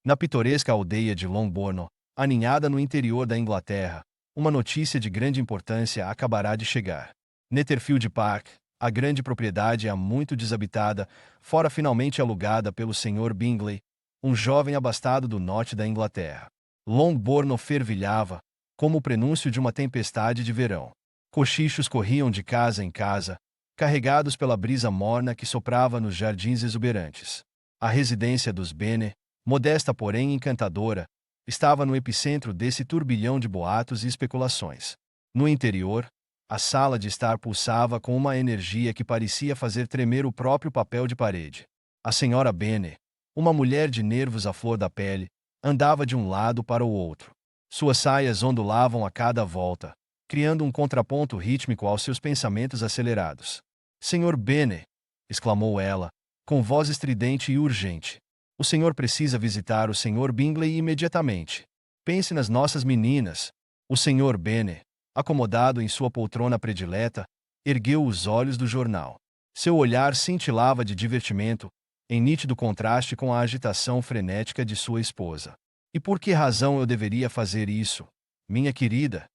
Na pitoresca aldeia de Longbourn, aninhada no interior da Inglaterra, uma notícia de grande importância acabará de chegar. Netherfield Park, a grande propriedade há muito desabitada, fora finalmente alugada pelo Sr. Bingley, um jovem abastado do norte da Inglaterra. Longbourn fervilhava, como o prenúncio de uma tempestade de verão. Cochichos corriam de casa em casa, carregados pela brisa morna que soprava nos jardins exuberantes. A residência dos Bennet, modesta porém encantadora, estava no epicentro desse turbilhão de boatos e especulações. No interior, a sala de estar pulsava com uma energia que parecia fazer tremer o próprio papel de parede. A senhora Bennet, uma mulher de nervos à flor da pele, andava de um lado para o outro. Suas saias ondulavam a cada volta, criando um contraponto rítmico aos seus pensamentos acelerados. Senhor Bennet, exclamou ela, com voz estridente e urgente. O senhor precisa visitar o Sr. Bingley imediatamente. Pense nas nossas meninas. O Sr. Bennet, acomodado em sua poltrona predileta, ergueu os olhos do jornal. Seu olhar cintilava de divertimento, em nítido contraste com a agitação frenética de sua esposa. E por que razão eu deveria fazer isso, minha querida?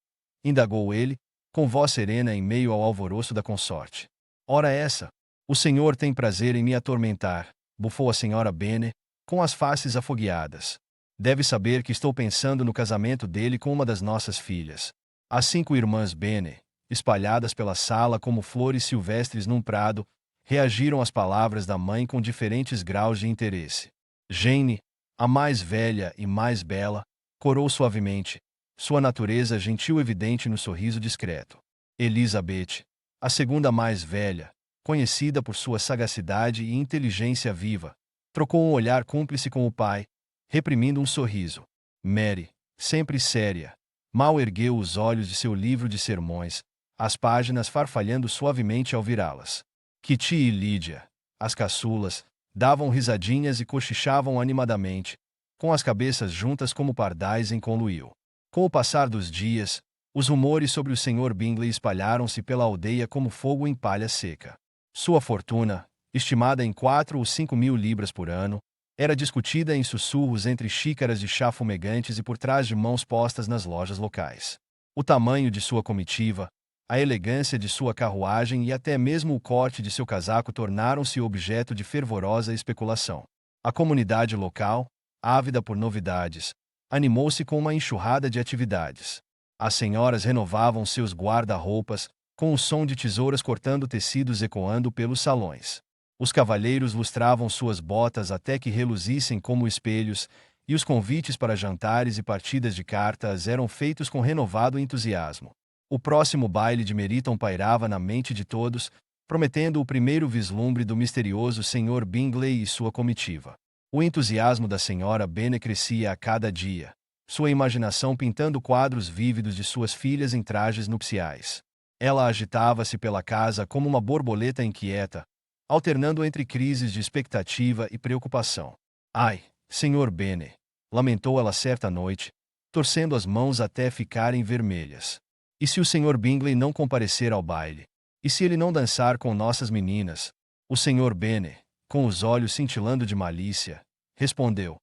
Indagou ele, com voz serena em meio ao alvoroço da consorte. Ora essa, o senhor tem prazer em me atormentar, bufou a senhora Bennet, com as faces afogueadas. Deve saber que estou pensando no casamento dele com uma das nossas filhas. As 5 irmãs Bennet, espalhadas pela sala como flores silvestres num prado, reagiram às palavras da mãe com diferentes graus de interesse. Jane, a mais velha e mais bela, corou suavemente, sua natureza gentil evidente no sorriso discreto. Elizabeth, a segunda mais velha, conhecida por sua sagacidade e inteligência viva, trocou um olhar cúmplice com o pai, reprimindo um sorriso. Mary, sempre séria, mal ergueu os olhos de seu livro de sermões, as páginas farfalhando suavemente ao virá-las. Kitty e Lydia, as caçulas, davam risadinhas e cochichavam animadamente, com as cabeças juntas como pardais em conluio. Com o passar dos dias, os rumores sobre o Sr. Bingley espalharam-se pela aldeia como fogo em palha seca. Sua fortuna, estimada em 4 ou 5 mil libras por ano, era discutida em sussurros entre xícaras de chá fumegantes e por trás de mãos postas nas lojas locais. O tamanho de sua comitiva, a elegância de sua carruagem e até mesmo o corte de seu casaco tornaram-se objeto de fervorosa especulação. A comunidade local, ávida por novidades, animou-se com uma enxurrada de atividades. As senhoras renovavam seus guarda-roupas, com o som de tesouras cortando tecidos ecoando pelos salões. Os cavalheiros lustravam suas botas até que reluzissem como espelhos, e os convites para jantares e partidas de cartas eram feitos com renovado entusiasmo. O próximo baile de Meryton pairava na mente de todos, prometendo o primeiro vislumbre do misterioso Sr. Bingley e sua comitiva. O entusiasmo da senhora Bennet crescia a cada dia, sua imaginação pintando quadros vívidos de suas filhas em trajes nupciais. Ela agitava-se pela casa como uma borboleta inquieta, alternando entre crises de expectativa e preocupação. Ai, Sr. Bennet, lamentou ela certa noite, torcendo as mãos até ficarem vermelhas. E se o Sr. Bingley não comparecer ao baile? E se ele não dançar com nossas meninas? O Sr. Bennet, com os olhos cintilando de malícia, respondeu: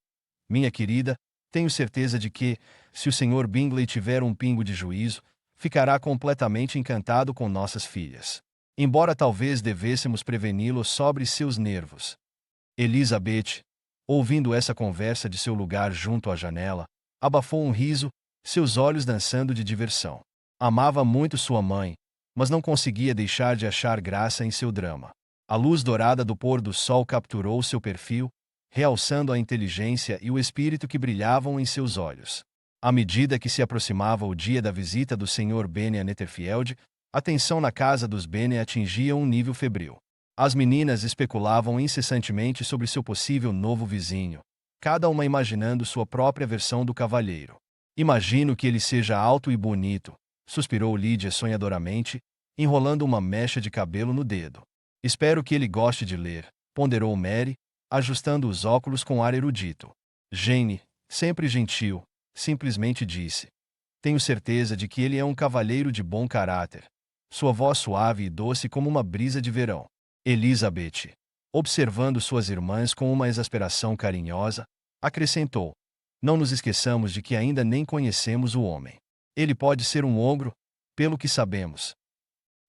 Minha querida, tenho certeza de que, se o Sr. Bingley tiver um pingo de juízo, ficará completamente encantado com nossas filhas. Embora talvez devêssemos preveni-lo sobre seus nervos. Elizabeth, ouvindo essa conversa de seu lugar junto à janela, abafou um riso, seus olhos dançando de diversão. Amava muito sua mãe, mas não conseguia deixar de achar graça em seu drama. A luz dourada do pôr do sol capturou seu perfil, realçando a inteligência e o espírito que brilhavam em seus olhos. À medida que se aproximava o dia da visita do Sr. Bennet a Netherfield, a tensão na casa dos Bennet atingia um nível febril. As meninas especulavam incessantemente sobre seu possível novo vizinho, cada uma imaginando sua própria versão do cavalheiro. Imagino que ele seja alto e bonito, suspirou Lydia sonhadoramente, enrolando uma mecha de cabelo no dedo. Espero que ele goste de ler, ponderou Mary, ajustando os óculos com ar erudito. Jane, sempre gentil, simplesmente disse: Tenho certeza de que ele é um cavalheiro de bom caráter. Sua voz suave e doce como uma brisa de verão. Elizabeth, observando suas irmãs com uma exasperação carinhosa, Acrescentou: não nos esqueçamos de que ainda nem conhecemos o homem. Ele pode ser um ogro, pelo que sabemos.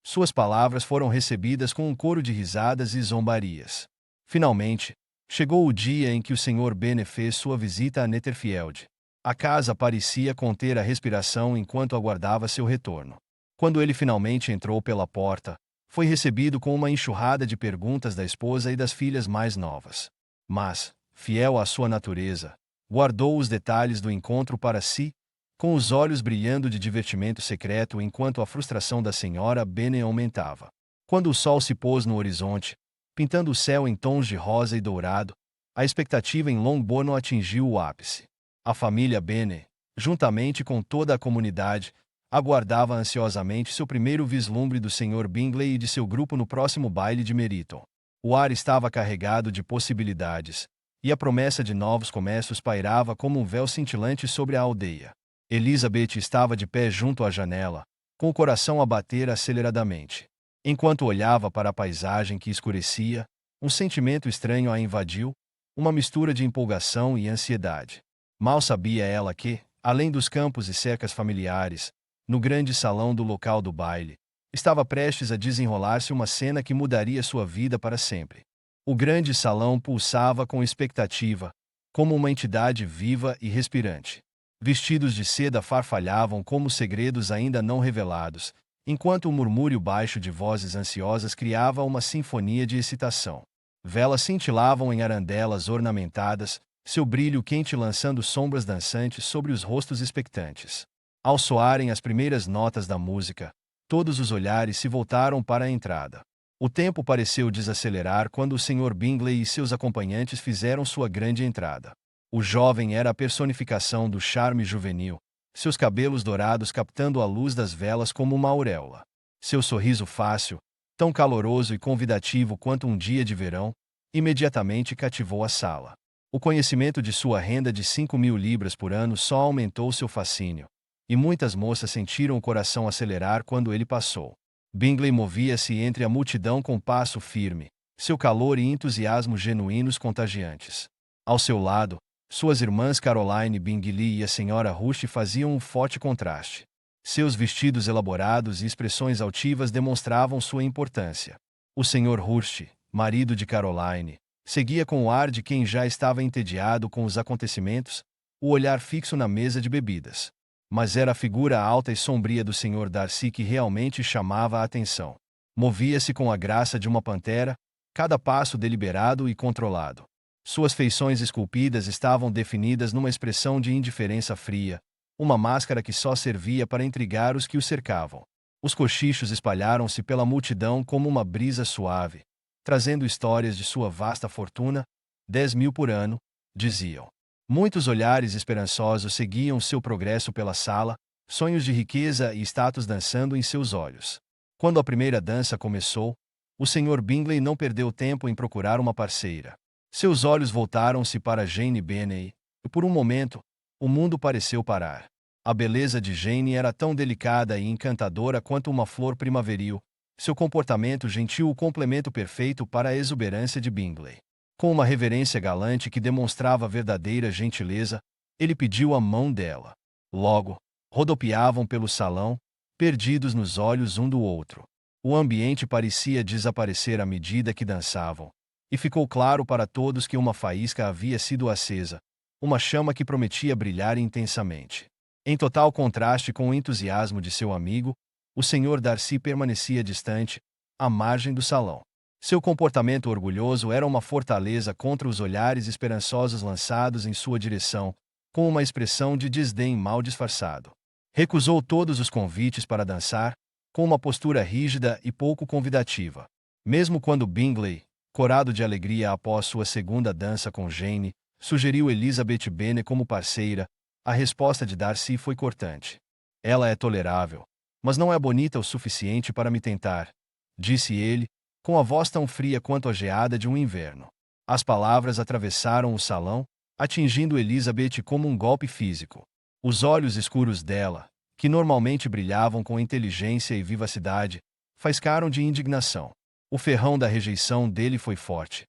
Suas palavras foram recebidas com um coro de risadas e zombarias. Finalmente, chegou o dia em que o Sr. Bennet fez sua visita a Netherfield. A casa parecia conter a respiração enquanto aguardava seu retorno. Quando ele finalmente entrou pela porta, foi recebido com uma enxurrada de perguntas da esposa e das filhas mais novas. Mas, fiel à sua natureza, guardou os detalhes do encontro para si, com os olhos brilhando de divertimento secreto enquanto a frustração da senhora Bennet aumentava. Quando o sol se pôs no horizonte, pintando o céu em tons de rosa e dourado, a expectativa em Longbourn atingiu o ápice. A família Bennet, juntamente com toda a comunidade, aguardava ansiosamente seu primeiro vislumbre do Sr. Bingley e de seu grupo no próximo baile de Meryton. O ar estava carregado de possibilidades, e a promessa de novos comércios pairava como um véu cintilante sobre a aldeia. Elizabeth estava de pé junto à janela, com o coração a bater aceleradamente. Enquanto olhava para a paisagem que escurecia, um sentimento estranho a invadiu, uma mistura de empolgação e ansiedade. Mal sabia ela que, além dos campos e cercas familiares, no grande salão do local do baile, estava prestes a desenrolar-se uma cena que mudaria sua vida para sempre. O grande salão pulsava com expectativa, como uma entidade viva e respirante. Vestidos de seda farfalhavam como segredos ainda não revelados, enquanto o murmúrio baixo de vozes ansiosas criava uma sinfonia de excitação. Velas cintilavam em arandelas ornamentadas, seu brilho quente lançando sombras dançantes sobre os rostos expectantes. Ao soarem as primeiras notas da música, todos os olhares se voltaram para a entrada. O tempo pareceu desacelerar quando o Sr. Bingley e seus acompanhantes fizeram sua grande entrada. O jovem era a personificação do charme juvenil, seus cabelos dourados captando a luz das velas como uma auréola. Seu sorriso fácil, tão caloroso e convidativo quanto um dia de verão, imediatamente cativou a sala. O conhecimento de sua renda de 5.000 libras por ano só aumentou seu fascínio, e muitas moças sentiram o coração acelerar quando ele passou. Bingley movia-se entre a multidão com passo firme, seu calor e entusiasmo genuínos contagiantes. Ao seu lado, suas irmãs Caroline Bingley e a Sra. Rush faziam um forte contraste. Seus vestidos elaborados e expressões altivas demonstravam sua importância. O Sr. Rush, marido de Caroline, seguia com o ar de quem já estava entediado com os acontecimentos, o olhar fixo na mesa de bebidas. Mas era a figura alta e sombria do Sr. Darcy que realmente chamava a atenção. Movia-se com a graça de uma pantera, cada passo deliberado e controlado. Suas feições esculpidas estavam definidas numa expressão de indiferença fria, uma máscara que só servia para intrigar os que o cercavam. Os cochichos espalharam-se pela multidão como uma brisa suave, trazendo histórias de sua vasta fortuna, 10.000 por ano, diziam. Muitos olhares esperançosos seguiam seu progresso pela sala, sonhos de riqueza e status dançando em seus olhos. Quando a primeira dança começou, o Sr. Bingley não perdeu tempo em procurar uma parceira. Seus olhos voltaram-se para Jane Bennet, e por um momento, o mundo pareceu parar. A beleza de Jane era tão delicada e encantadora quanto uma flor primaveril, seu comportamento gentil o complemento perfeito para a exuberância de Bingley. Com uma reverência galante que demonstrava verdadeira gentileza, ele pediu a mão dela. Logo, rodopiavam pelo salão, perdidos nos olhos um do outro. O ambiente parecia desaparecer à medida que dançavam, e ficou claro para todos que uma faísca havia sido acesa, uma chama que prometia brilhar intensamente. Em total contraste com o entusiasmo de seu amigo, o Sr. Darcy permanecia distante, à margem do salão. Seu comportamento orgulhoso era uma fortaleza contra os olhares esperançosos lançados em sua direção, com uma expressão de desdém mal disfarçado. Recusou todos os convites para dançar, com uma postura rígida e pouco convidativa. Mesmo quando Bingley, corado de alegria após sua segunda dança com Jane, sugeriu Elizabeth Bennet como parceira, a resposta de Darcy foi cortante. Ela é tolerável, mas não é bonita o suficiente para me tentar, disse ele, com a voz tão fria quanto a geada de um inverno. As palavras atravessaram o salão, atingindo Elizabeth como um golpe físico. Os olhos escuros dela, que normalmente brilhavam com inteligência e vivacidade, faiscaram de indignação. O ferrão da rejeição dele foi forte.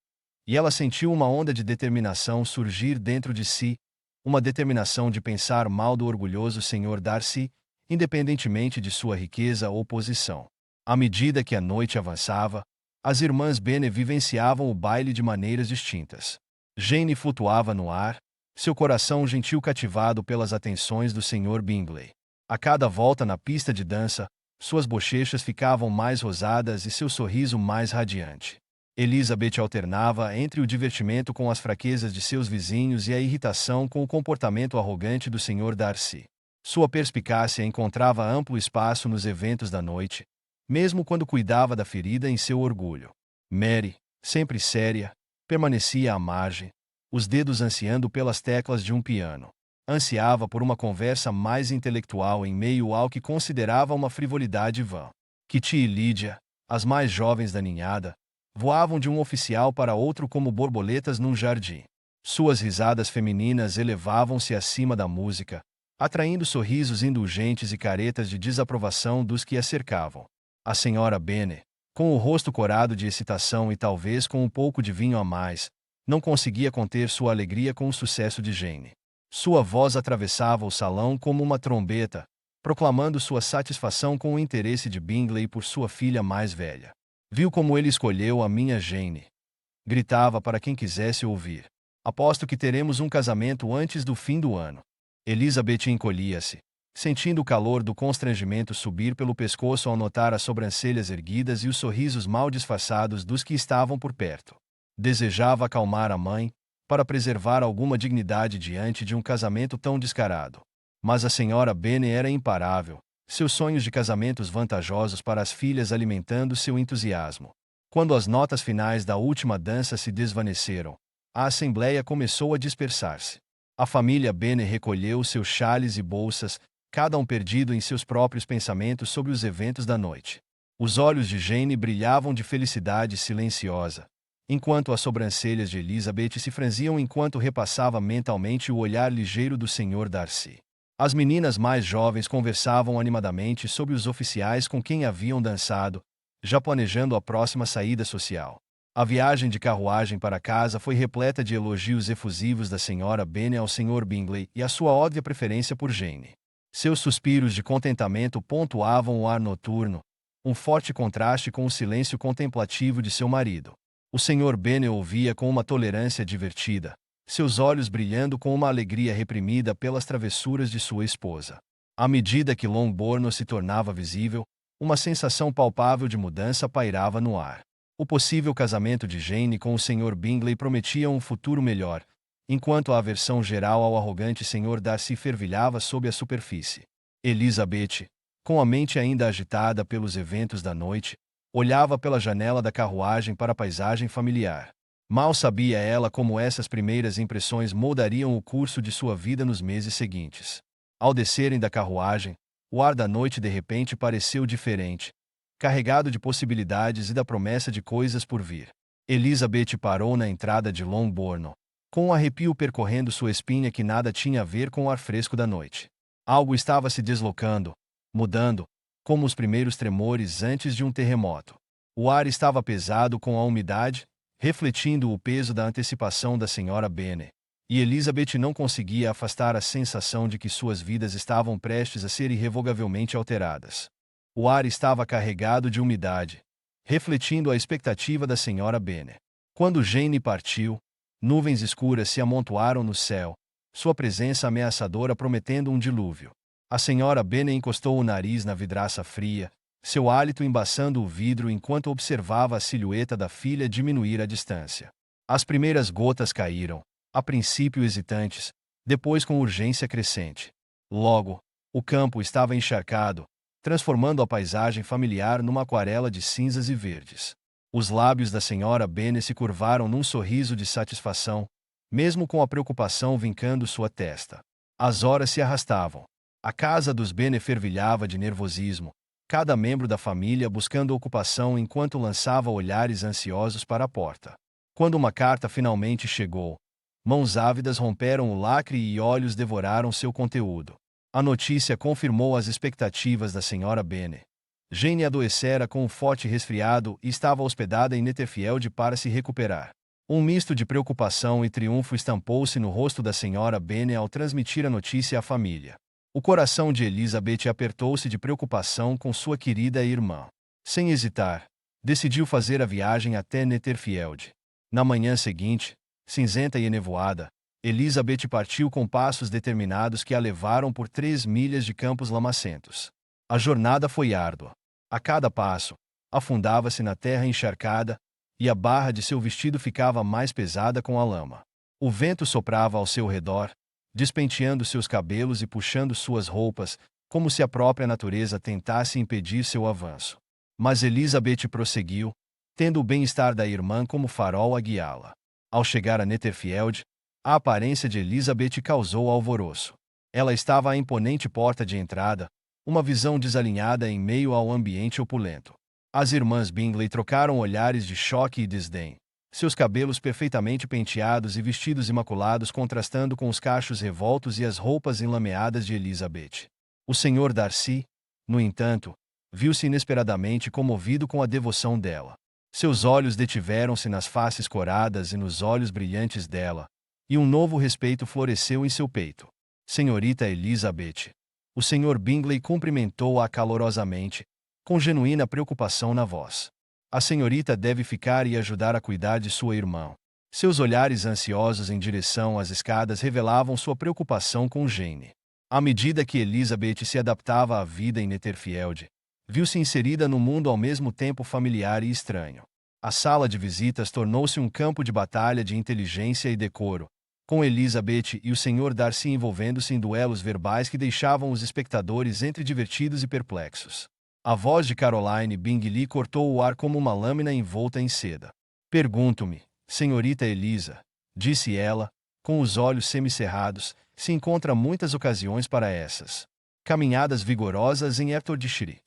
e ela sentiu uma onda de determinação surgir dentro de si, uma determinação de pensar mal do orgulhoso Sr. Darcy, independentemente de sua riqueza ou posição. À medida que a noite avançava, as irmãs Bennet vivenciavam o baile de maneiras distintas. Jane flutuava no ar, seu coração gentil cativado pelas atenções do Sr. Bingley. A cada volta na pista de dança, suas bochechas ficavam mais rosadas e seu sorriso mais radiante. Elizabeth alternava entre o divertimento com as fraquezas de seus vizinhos e a irritação com o comportamento arrogante do Sr. Darcy. Sua perspicácia encontrava amplo espaço nos eventos da noite, mesmo quando cuidava da ferida em seu orgulho. Mary, sempre séria, permanecia à margem, os dedos ansiando pelas teclas de um piano. Ansiava por uma conversa mais intelectual em meio ao que considerava uma frivolidade vã. Kitty e Lydia, as mais jovens da ninhada, voavam de um oficial para outro como borboletas num jardim. Suas risadas femininas elevavam-se acima da música, atraindo sorrisos indulgentes e caretas de desaprovação dos que a cercavam. A senhora Bennet, com o rosto corado de excitação e talvez com um pouco de vinho a mais, não conseguia conter sua alegria com o sucesso de Jane. Sua voz atravessava o salão como uma trombeta, proclamando sua satisfação com o interesse de Bingley por sua filha mais velha. Viu como ele escolheu a minha Jane? Gritava para quem quisesse ouvir. Aposto que teremos um casamento antes do fim do ano. Elizabeth encolhia-se, sentindo o calor do constrangimento subir pelo pescoço ao notar as sobrancelhas erguidas e os sorrisos mal disfarçados dos que estavam por perto. Desejava acalmar a mãe, para preservar alguma dignidade diante de um casamento tão descarado. Mas a senhora Bennet era imparável, seus sonhos de casamentos vantajosos para as filhas alimentando seu entusiasmo. Quando as notas finais da última dança se desvaneceram, a assembleia começou a dispersar-se. A família Bennet recolheu seus chales e bolsas, cada um perdido em seus próprios pensamentos sobre os eventos da noite. Os olhos de Jane brilhavam de felicidade silenciosa, enquanto as sobrancelhas de Elizabeth se franziam enquanto repassava mentalmente o olhar ligeiro do Sr. Darcy. As meninas mais jovens conversavam animadamente sobre os oficiais com quem haviam dançado, já planejando a próxima saída social. A viagem de carruagem para casa foi repleta de elogios efusivos da senhora Bennet ao Sr. Bingley e a sua óbvia preferência por Jane. Seus suspiros de contentamento pontuavam o ar noturno, um forte contraste com o silêncio contemplativo de seu marido. O Sr. Bennet ouvia com uma tolerância divertida, seus olhos brilhando com uma alegria reprimida pelas travessuras de sua esposa. À medida que Longbourn se tornava visível, uma sensação palpável de mudança pairava no ar. O possível casamento de Jane com o Sr. Bingley prometia um futuro melhor, enquanto a aversão geral ao arrogante Sr. Darcy fervilhava sob a superfície. Elizabeth, com a mente ainda agitada pelos eventos da noite, olhava pela janela da carruagem para a paisagem familiar. Mal sabia ela como essas primeiras impressões moldariam o curso de sua vida nos meses seguintes. Ao descerem da carruagem, o ar da noite de repente pareceu diferente, carregado de possibilidades e da promessa de coisas por vir. Elizabeth parou na entrada de Longbourn, com um arrepio percorrendo sua espinha que nada tinha a ver com o ar fresco da noite. Algo estava se deslocando, mudando, como os primeiros tremores antes de um terremoto. O ar estava pesado com a umidade, refletindo o peso da antecipação da senhora Bennet, e Elizabeth não conseguia afastar a sensação de que suas vidas estavam prestes a ser irrevogavelmente alteradas. O ar estava carregado de umidade, refletindo a expectativa da senhora Bennet. Quando Jane partiu, nuvens escuras se amontoaram no céu, sua presença ameaçadora prometendo um dilúvio. A senhora Bennet encostou o nariz na vidraça fria, seu hálito embaçando o vidro enquanto observava a silhueta da filha diminuir a distância. As primeiras gotas caíram, a princípio hesitantes, depois com urgência crescente. Logo, o campo estava encharcado, transformando a paisagem familiar numa aquarela de cinzas e verdes. Os lábios da senhora Bennet se curvaram num sorriso de satisfação, mesmo com a preocupação vincando sua testa. As horas se arrastavam. A casa dos Bennet fervilhava de nervosismo, cada membro da família buscando ocupação enquanto lançava olhares ansiosos para a porta. Quando uma carta finalmente chegou, mãos ávidas romperam o lacre e olhos devoraram seu conteúdo. A notícia confirmou as expectativas da senhora Bennet. Jane adoecera com um forte resfriado e estava hospedada em Netherfield para se recuperar. Um misto de preocupação e triunfo estampou-se no rosto da senhora Bennet ao transmitir a notícia à família. O coração de Elizabeth apertou-se de preocupação com sua querida irmã. Sem hesitar, decidiu fazer a viagem até Netherfield. Na manhã seguinte, cinzenta e enevoada, Elizabeth partiu com passos determinados que a levaram por 3 milhas de campos lamacentos. A jornada foi árdua. A cada passo, afundava-se na terra encharcada, e a barra de seu vestido ficava mais pesada com a lama. O vento soprava ao seu redor, despenteando seus cabelos e puxando suas roupas, como se a própria natureza tentasse impedir seu avanço. Mas Elizabeth prosseguiu, tendo o bem-estar da irmã como farol a guiá-la. Ao chegar a Netherfield, a aparência de Elizabeth causou alvoroço. Ela estava à imponente porta de entrada, uma visão desalinhada em meio ao ambiente opulento. As irmãs Bingley trocaram olhares de choque e desdém, seus cabelos perfeitamente penteados e vestidos imaculados contrastando com os cachos revoltos e as roupas enlameadas de Elizabeth. O Sr. Darcy, no entanto, viu-se inesperadamente comovido com a devoção dela. Seus olhos detiveram-se nas faces coradas e nos olhos brilhantes dela, e um novo respeito floresceu em seu peito. Senhorita Elizabeth. O Sr. Bingley cumprimentou-a calorosamente, com genuína preocupação na voz. A senhorita deve ficar e ajudar a cuidar de sua irmã. Seus olhares ansiosos em direção às escadas revelavam sua preocupação com Jane. À medida que Elizabeth se adaptava à vida em Netherfield, viu-se inserida no mundo ao mesmo tempo familiar e estranho. A sala de visitas tornou-se um campo de batalha de inteligência e decoro, com Elizabeth e o Sr. Darcy envolvendo-se em duelos verbais que deixavam os espectadores entre divertidos e perplexos. A voz de Caroline Bingley cortou o ar como uma lâmina envolta em seda. Pergunto-me, senhorita Eliza, disse ela, com os olhos semicerrados, se encontra muitas ocasiões para essas caminhadas vigorosas em Hertfordshire.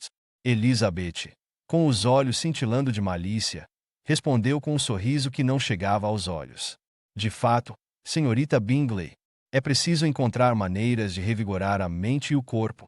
Elizabeth, com os olhos cintilando de malícia, respondeu com um sorriso que não chegava aos olhos. De fato, senhorita Bingley, é preciso encontrar maneiras de revigorar a mente e o corpo.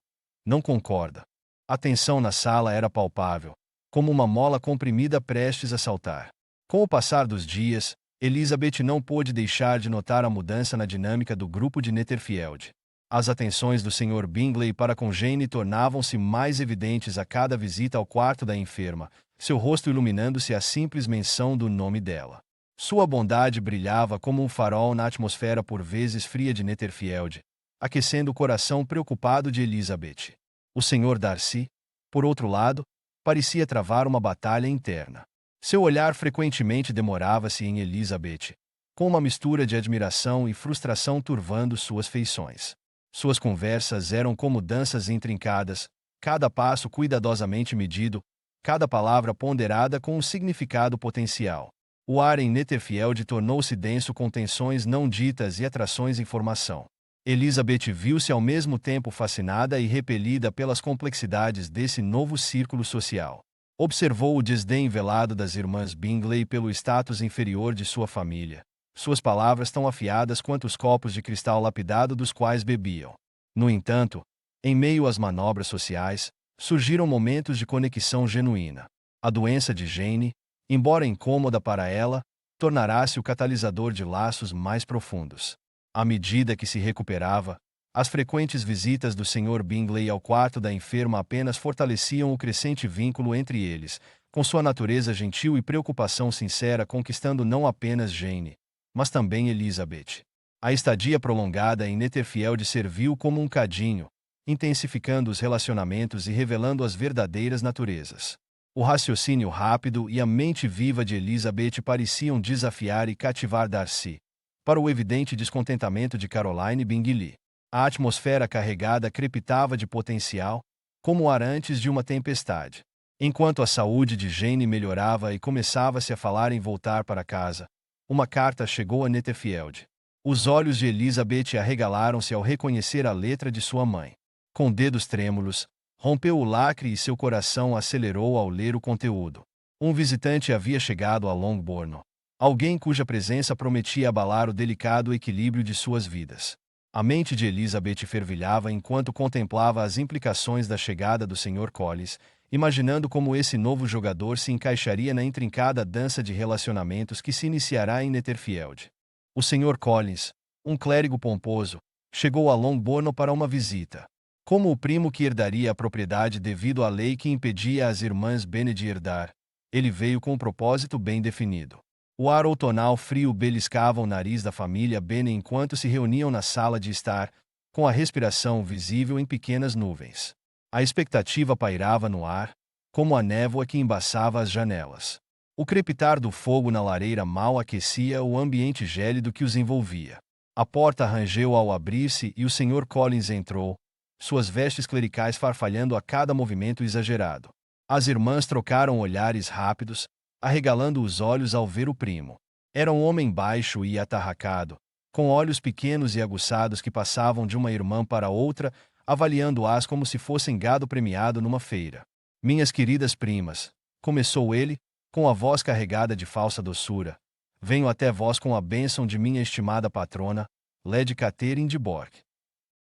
Não concorda? A tensão na sala era palpável, como uma mola comprimida prestes a saltar. Com o passar dos dias, Elizabeth não pôde deixar de notar a mudança na dinâmica do grupo de Netherfield. As atenções do Sr. Bingley para com Jane tornavam-se mais evidentes a cada visita ao quarto da enferma, seu rosto iluminando-se à simples menção do nome dela. Sua bondade brilhava como um farol na atmosfera por vezes fria de Netherfield, aquecendo o coração preocupado de Elizabeth. O Sr. Darcy, por outro lado, parecia travar uma batalha interna. Seu olhar frequentemente demorava-se em Elizabeth, com uma mistura de admiração e frustração turvando suas feições. Suas conversas eram como danças intrincadas, cada passo cuidadosamente medido, cada palavra ponderada com um significado potencial. O ar em Netherfield tornou-se denso com tensões não ditas e atrações em formação. Elizabeth viu-se ao mesmo tempo fascinada e repelida pelas complexidades desse novo círculo social. Observou o desdém velado das irmãs Bingley pelo status inferior de sua família, suas palavras tão afiadas quanto os copos de cristal lapidado dos quais bebiam. No entanto, em meio às manobras sociais, surgiram momentos de conexão genuína. A doença de Jane, embora incômoda para ela, tornará-se o catalisador de laços mais profundos. À medida que se recuperava, as frequentes visitas do Sr. Bingley ao quarto da enferma apenas fortaleciam o crescente vínculo entre eles, com sua natureza gentil e preocupação sincera conquistando não apenas Jane, mas também Elizabeth. A estadia prolongada em Netherfield serviu como um cadinho, intensificando os relacionamentos e revelando as verdadeiras naturezas. O raciocínio rápido e a mente viva de Elizabeth pareciam desafiar e cativar Darcy, para o evidente descontentamento de Caroline Bingley. A atmosfera carregada crepitava de potencial, como o ar antes de uma tempestade. Enquanto a saúde de Jane melhorava e começava-se a falar em voltar para casa, uma carta chegou a Netherfield. Os olhos de Elizabeth arregalaram-se ao reconhecer a letra de sua mãe. Com dedos trêmulos, rompeu o lacre e seu coração acelerou ao ler o conteúdo. Um visitante havia chegado a Longbourn. Alguém cuja presença prometia abalar o delicado equilíbrio de suas vidas. A mente de Elizabeth fervilhava enquanto contemplava as implicações da chegada do Sr. Collins, imaginando como esse novo jogador se encaixaria na intrincada dança de relacionamentos que se iniciará em Netherfield. O Sr. Collins, um clérigo pomposo, chegou a Longbourn para uma visita. Como o primo que herdaria a propriedade devido à lei que impedia as irmãs Bennet de herdar, ele veio com um propósito bem definido. O ar outonal frio beliscava o nariz da família Bennet enquanto se reuniam na sala de estar, com a respiração visível em pequenas nuvens. A expectativa pairava no ar, como a névoa que embaçava as janelas. O crepitar do fogo na lareira mal aquecia o ambiente gélido que os envolvia. A porta rangeu ao abrir-se e o Sr. Collins entrou, suas vestes clericais farfalhando a cada movimento exagerado. As irmãs trocaram olhares rápidos, arregalando os olhos ao ver o primo. Era um homem baixo e atarracado, com olhos pequenos e aguçados que passavam de uma irmã para outra, avaliando-as como se fossem gado premiado numa feira. Minhas queridas primas, começou ele, com a voz carregada de falsa doçura, venho até vós com a bênção de minha estimada patrona, Lady Catherine de Bourgh.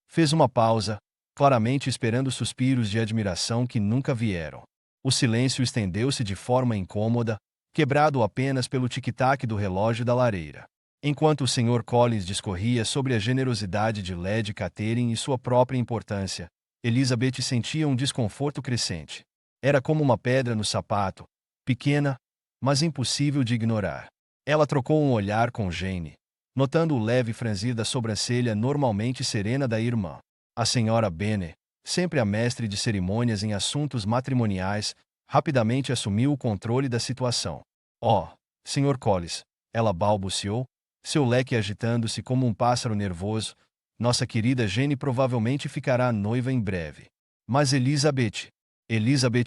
Fez uma pausa, claramente esperando suspiros de admiração que nunca vieram. O silêncio estendeu-se de forma incômoda, quebrado apenas pelo tic-tac do relógio da lareira. Enquanto o Sr. Collins discorria sobre a generosidade de Lady Catherine e sua própria importância, Elizabeth sentia um desconforto crescente. Era como uma pedra no sapato, pequena, mas impossível de ignorar. Ela trocou um olhar com Jane, notando o leve franzir da sobrancelha normalmente serena da irmã. A senhora Bennet, sempre a mestre de cerimônias em assuntos matrimoniais, rapidamente assumiu o controle da situação. Oh, Sr. Collins, ela balbuciou, seu leque agitando-se como um pássaro nervoso, nossa querida Jane provavelmente ficará noiva em breve. Mas Elizabeth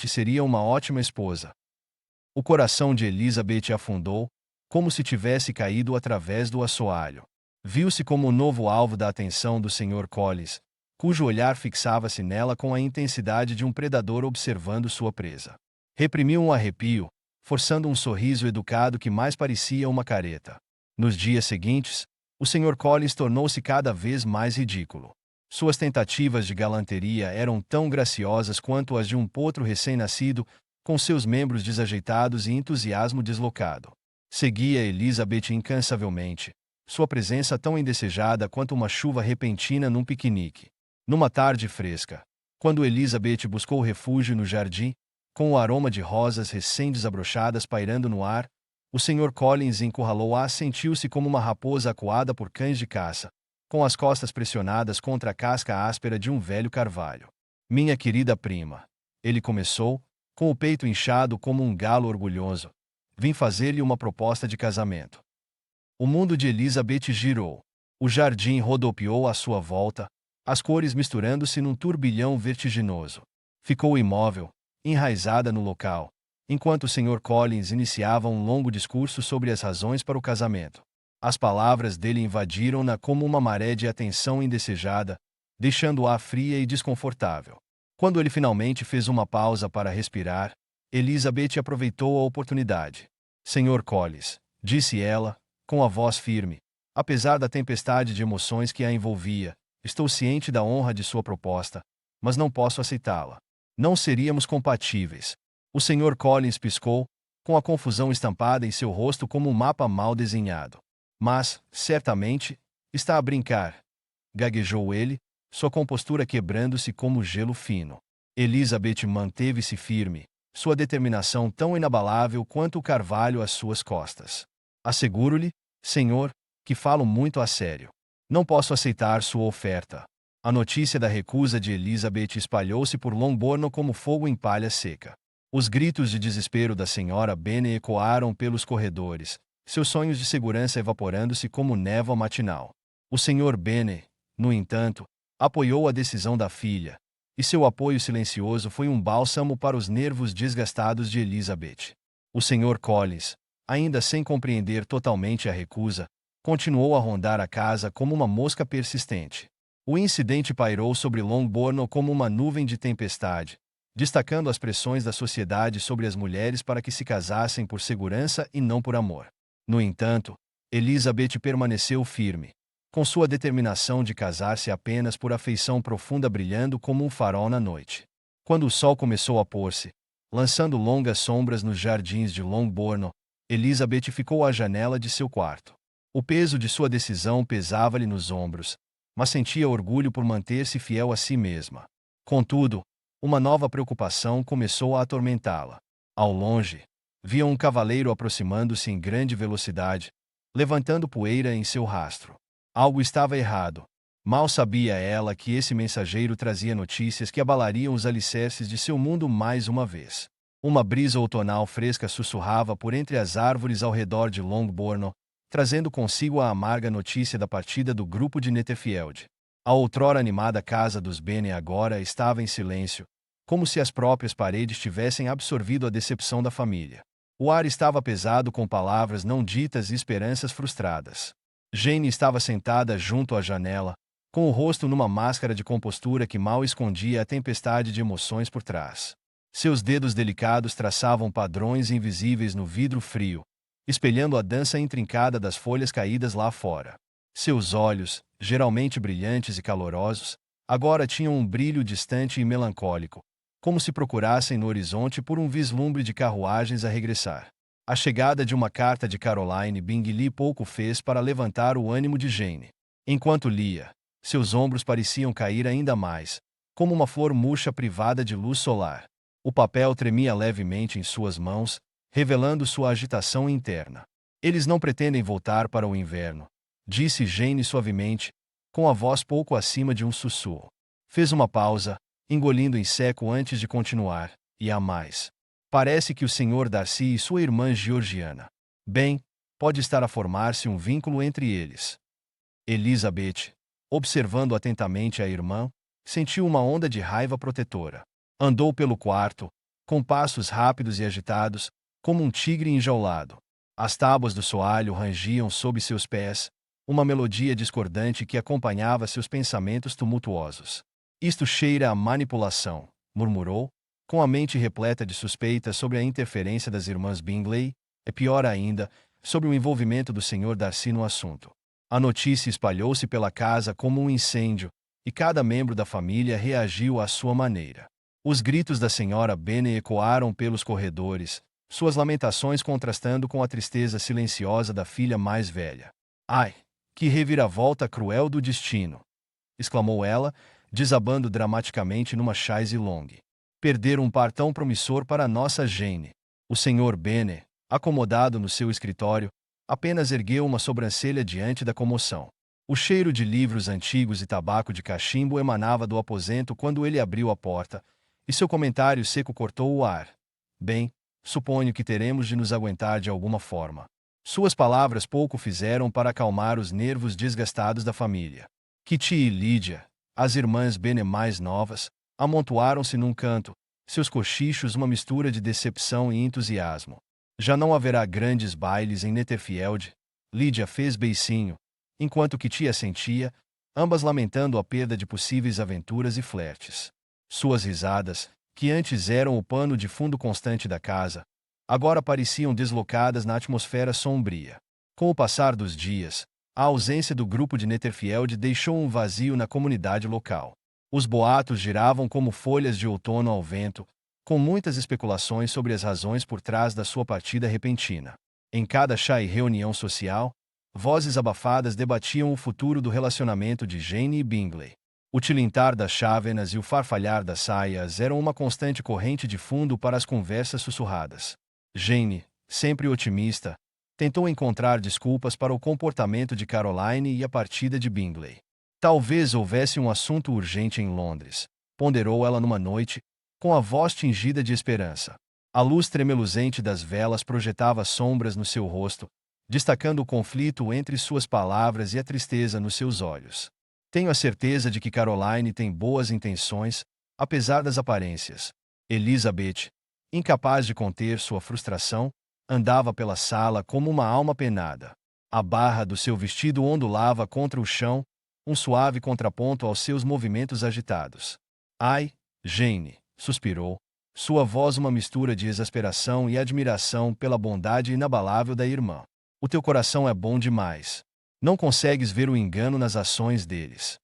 seria uma ótima esposa. O coração de Elizabeth afundou, como se tivesse caído através do assoalho. Viu-se como o novo alvo da atenção do Sr. Collins, cujo olhar fixava-se nela com a intensidade de um predador observando sua presa. Reprimiu um arrepio, forçando um sorriso educado que mais parecia uma careta. Nos dias seguintes, o Sr. Collins tornou-se cada vez mais ridículo. Suas tentativas de galanteria eram tão graciosas quanto as de um potro recém-nascido, com seus membros desajeitados e entusiasmo deslocado. Seguia Elizabeth incansavelmente, sua presença tão indesejada quanto uma chuva repentina num piquenique. Numa tarde fresca, quando Elizabeth buscou refúgio no jardim, com o aroma de rosas recém-desabrochadas pairando no ar, o Sr. Collins encurralou-a, sentiu-se como uma raposa acuada por cães de caça, com as costas pressionadas contra a casca áspera de um velho carvalho. Minha querida prima, ele começou, com o peito inchado como um galo orgulhoso, vim fazer-lhe uma proposta de casamento. O mundo de Elizabeth girou. O jardim rodopiou à sua volta, as cores misturando-se num turbilhão vertiginoso. Ficou imóvel, enraizada no local, enquanto o Sr. Collins iniciava um longo discurso sobre as razões para o casamento. As palavras dele invadiram-na como uma maré de atenção indesejada, deixando-a fria e desconfortável. Quando ele finalmente fez uma pausa para respirar, Elizabeth aproveitou a oportunidade. Sr. Collins, disse ela, com a voz firme, apesar da tempestade de emoções que a envolvia, estou ciente da honra de sua proposta, mas não posso aceitá-la. Não seríamos compatíveis. O Sr. Collins piscou, com a confusão estampada em seu rosto como um mapa mal desenhado. Mas, certamente, está a brincar, gaguejou ele, sua compostura quebrando-se como gelo fino. Elizabeth manteve-se firme, sua determinação tão inabalável quanto o carvalho às suas costas. Asseguro-lhe, senhor, que falo muito a sério. Não posso aceitar sua oferta. A notícia da recusa de Elizabeth espalhou-se por Longbourn como fogo em palha seca. Os gritos de desespero da senhora Bennet ecoaram pelos corredores, seus sonhos de segurança evaporando-se como névoa matinal. O Sr. Bennet, no entanto, apoiou a decisão da filha, e seu apoio silencioso foi um bálsamo para os nervos desgastados de Elizabeth. O Sr. Collins, ainda sem compreender totalmente a recusa, continuou a rondar a casa como uma mosca persistente. O incidente pairou sobre Longbourn como uma nuvem de tempestade, destacando as pressões da sociedade sobre as mulheres para que se casassem por segurança e não por amor. No entanto, Elizabeth permaneceu firme, com sua determinação de casar-se apenas por afeição profunda brilhando como um farol na noite. Quando o sol começou a pôr-se, Lançando longas sombras nos jardins de Longbourn, Elizabeth ficou à janela de seu quarto. O peso de sua decisão pesava-lhe nos ombros, mas sentia orgulho por manter-se fiel a si mesma. Contudo, uma nova preocupação começou a atormentá-la. Ao longe, via um cavaleiro aproximando-se em grande velocidade, levantando poeira em seu rastro. Algo estava errado. Mal sabia ela que esse mensageiro trazia notícias que abalariam os alicerces de seu mundo mais uma vez. Uma brisa outonal fresca sussurrava por entre as árvores ao redor de Longbourn, trazendo consigo a amarga notícia da partida do grupo de Netherfield. A outrora animada casa dos Bennet agora estava em silêncio, como se as próprias paredes tivessem absorvido a decepção da família. O ar estava pesado com palavras não ditas e esperanças frustradas. Jane estava sentada junto à janela, com o rosto numa máscara de compostura que mal escondia a tempestade de emoções por trás. Seus dedos delicados traçavam padrões invisíveis no vidro frio, espelhando a dança intrincada das folhas caídas lá fora. Seus olhos, geralmente brilhantes e calorosos, agora tinham um brilho distante e melancólico, como se procurassem no horizonte por um vislumbre de carruagens a regressar. A chegada de uma carta de Caroline Bingley pouco fez para levantar o ânimo de Jane. Enquanto lia, seus ombros pareciam cair ainda mais, como uma flor murcha privada de luz solar. O papel tremia levemente em suas mãos, revelando sua agitação interna. Eles não pretendem voltar para o inverno, disse Jane suavemente, com a voz pouco acima de um sussurro. Fez uma pausa, engolindo em seco antes de continuar, e há mais. Parece que o Sr. Darcy e sua irmã Georgiana. Bem, pode estar a formar-se um vínculo entre eles. Elizabeth, observando atentamente a irmã, sentiu uma onda de raiva protetora. Andou pelo quarto, com passos rápidos e agitados, como um tigre enjaulado. As tábuas do soalho rangiam sob seus pés, uma melodia discordante que acompanhava seus pensamentos tumultuosos. Isto cheira a manipulação, murmurou, com a mente repleta de suspeitas sobre a interferência das irmãs Bingley, e pior ainda, sobre o envolvimento do Sr. Darcy no assunto. A notícia espalhou-se pela casa como um incêndio, e cada membro da família reagiu à sua maneira. Os gritos da Sra. Bennet ecoaram pelos corredores, suas lamentações contrastando com a tristeza silenciosa da filha mais velha. Ai, que reviravolta cruel do destino! Exclamou ela, desabando dramaticamente numa chaise longue. Perder um par tão promissor para nossa Jane. O Sr. Bennet, acomodado no seu escritório, apenas ergueu uma sobrancelha diante da comoção. O cheiro de livros antigos e tabaco de cachimbo emanava do aposento quando ele abriu a porta, e seu comentário seco cortou o ar. Bem, suponho que teremos de nos aguentar de alguma forma. Suas palavras pouco fizeram para acalmar os nervos desgastados da família. Kitty e Lydia, as irmãs Bennet mais novas, amontoaram-se num canto, seus cochichos uma mistura de decepção e entusiasmo. Já não haverá grandes bailes em Netherfield, Lydia fez beicinho, enquanto Kitty assentia, ambas lamentando a perda de possíveis aventuras e flertes. Suas risadas, que antes eram o pano de fundo constante da casa, agora pareciam deslocadas na atmosfera sombria. Com o passar dos dias, a ausência do grupo de Netherfield deixou um vazio na comunidade local. Os boatos giravam como folhas de outono ao vento, com muitas especulações sobre as razões por trás da sua partida repentina. Em cada chá e reunião social, vozes abafadas debatiam o futuro do relacionamento de Jane e Bingley. O tilintar das chávenas e o farfalhar das saias eram uma constante corrente de fundo para as conversas sussurradas. Jane, sempre otimista, tentou encontrar desculpas para o comportamento de Caroline e a partida de Bingley. Talvez houvesse um assunto urgente em Londres, ponderou ela numa noite, com a voz tingida de esperança. A luz tremeluzente das velas projetava sombras no seu rosto, destacando o conflito entre suas palavras e a tristeza nos seus olhos. Tenho a certeza de que Caroline tem boas intenções, apesar das aparências. Elizabeth, incapaz de conter sua frustração, andava pela sala como uma alma penada. A barra do seu vestido ondulava contra o chão, um suave contraponto aos seus movimentos agitados. Ai, Jane, suspirou, sua voz uma mistura de exasperação e admiração pela bondade inabalável da irmã. O teu coração é bom demais. Não consegues ver o engano nas ações deles.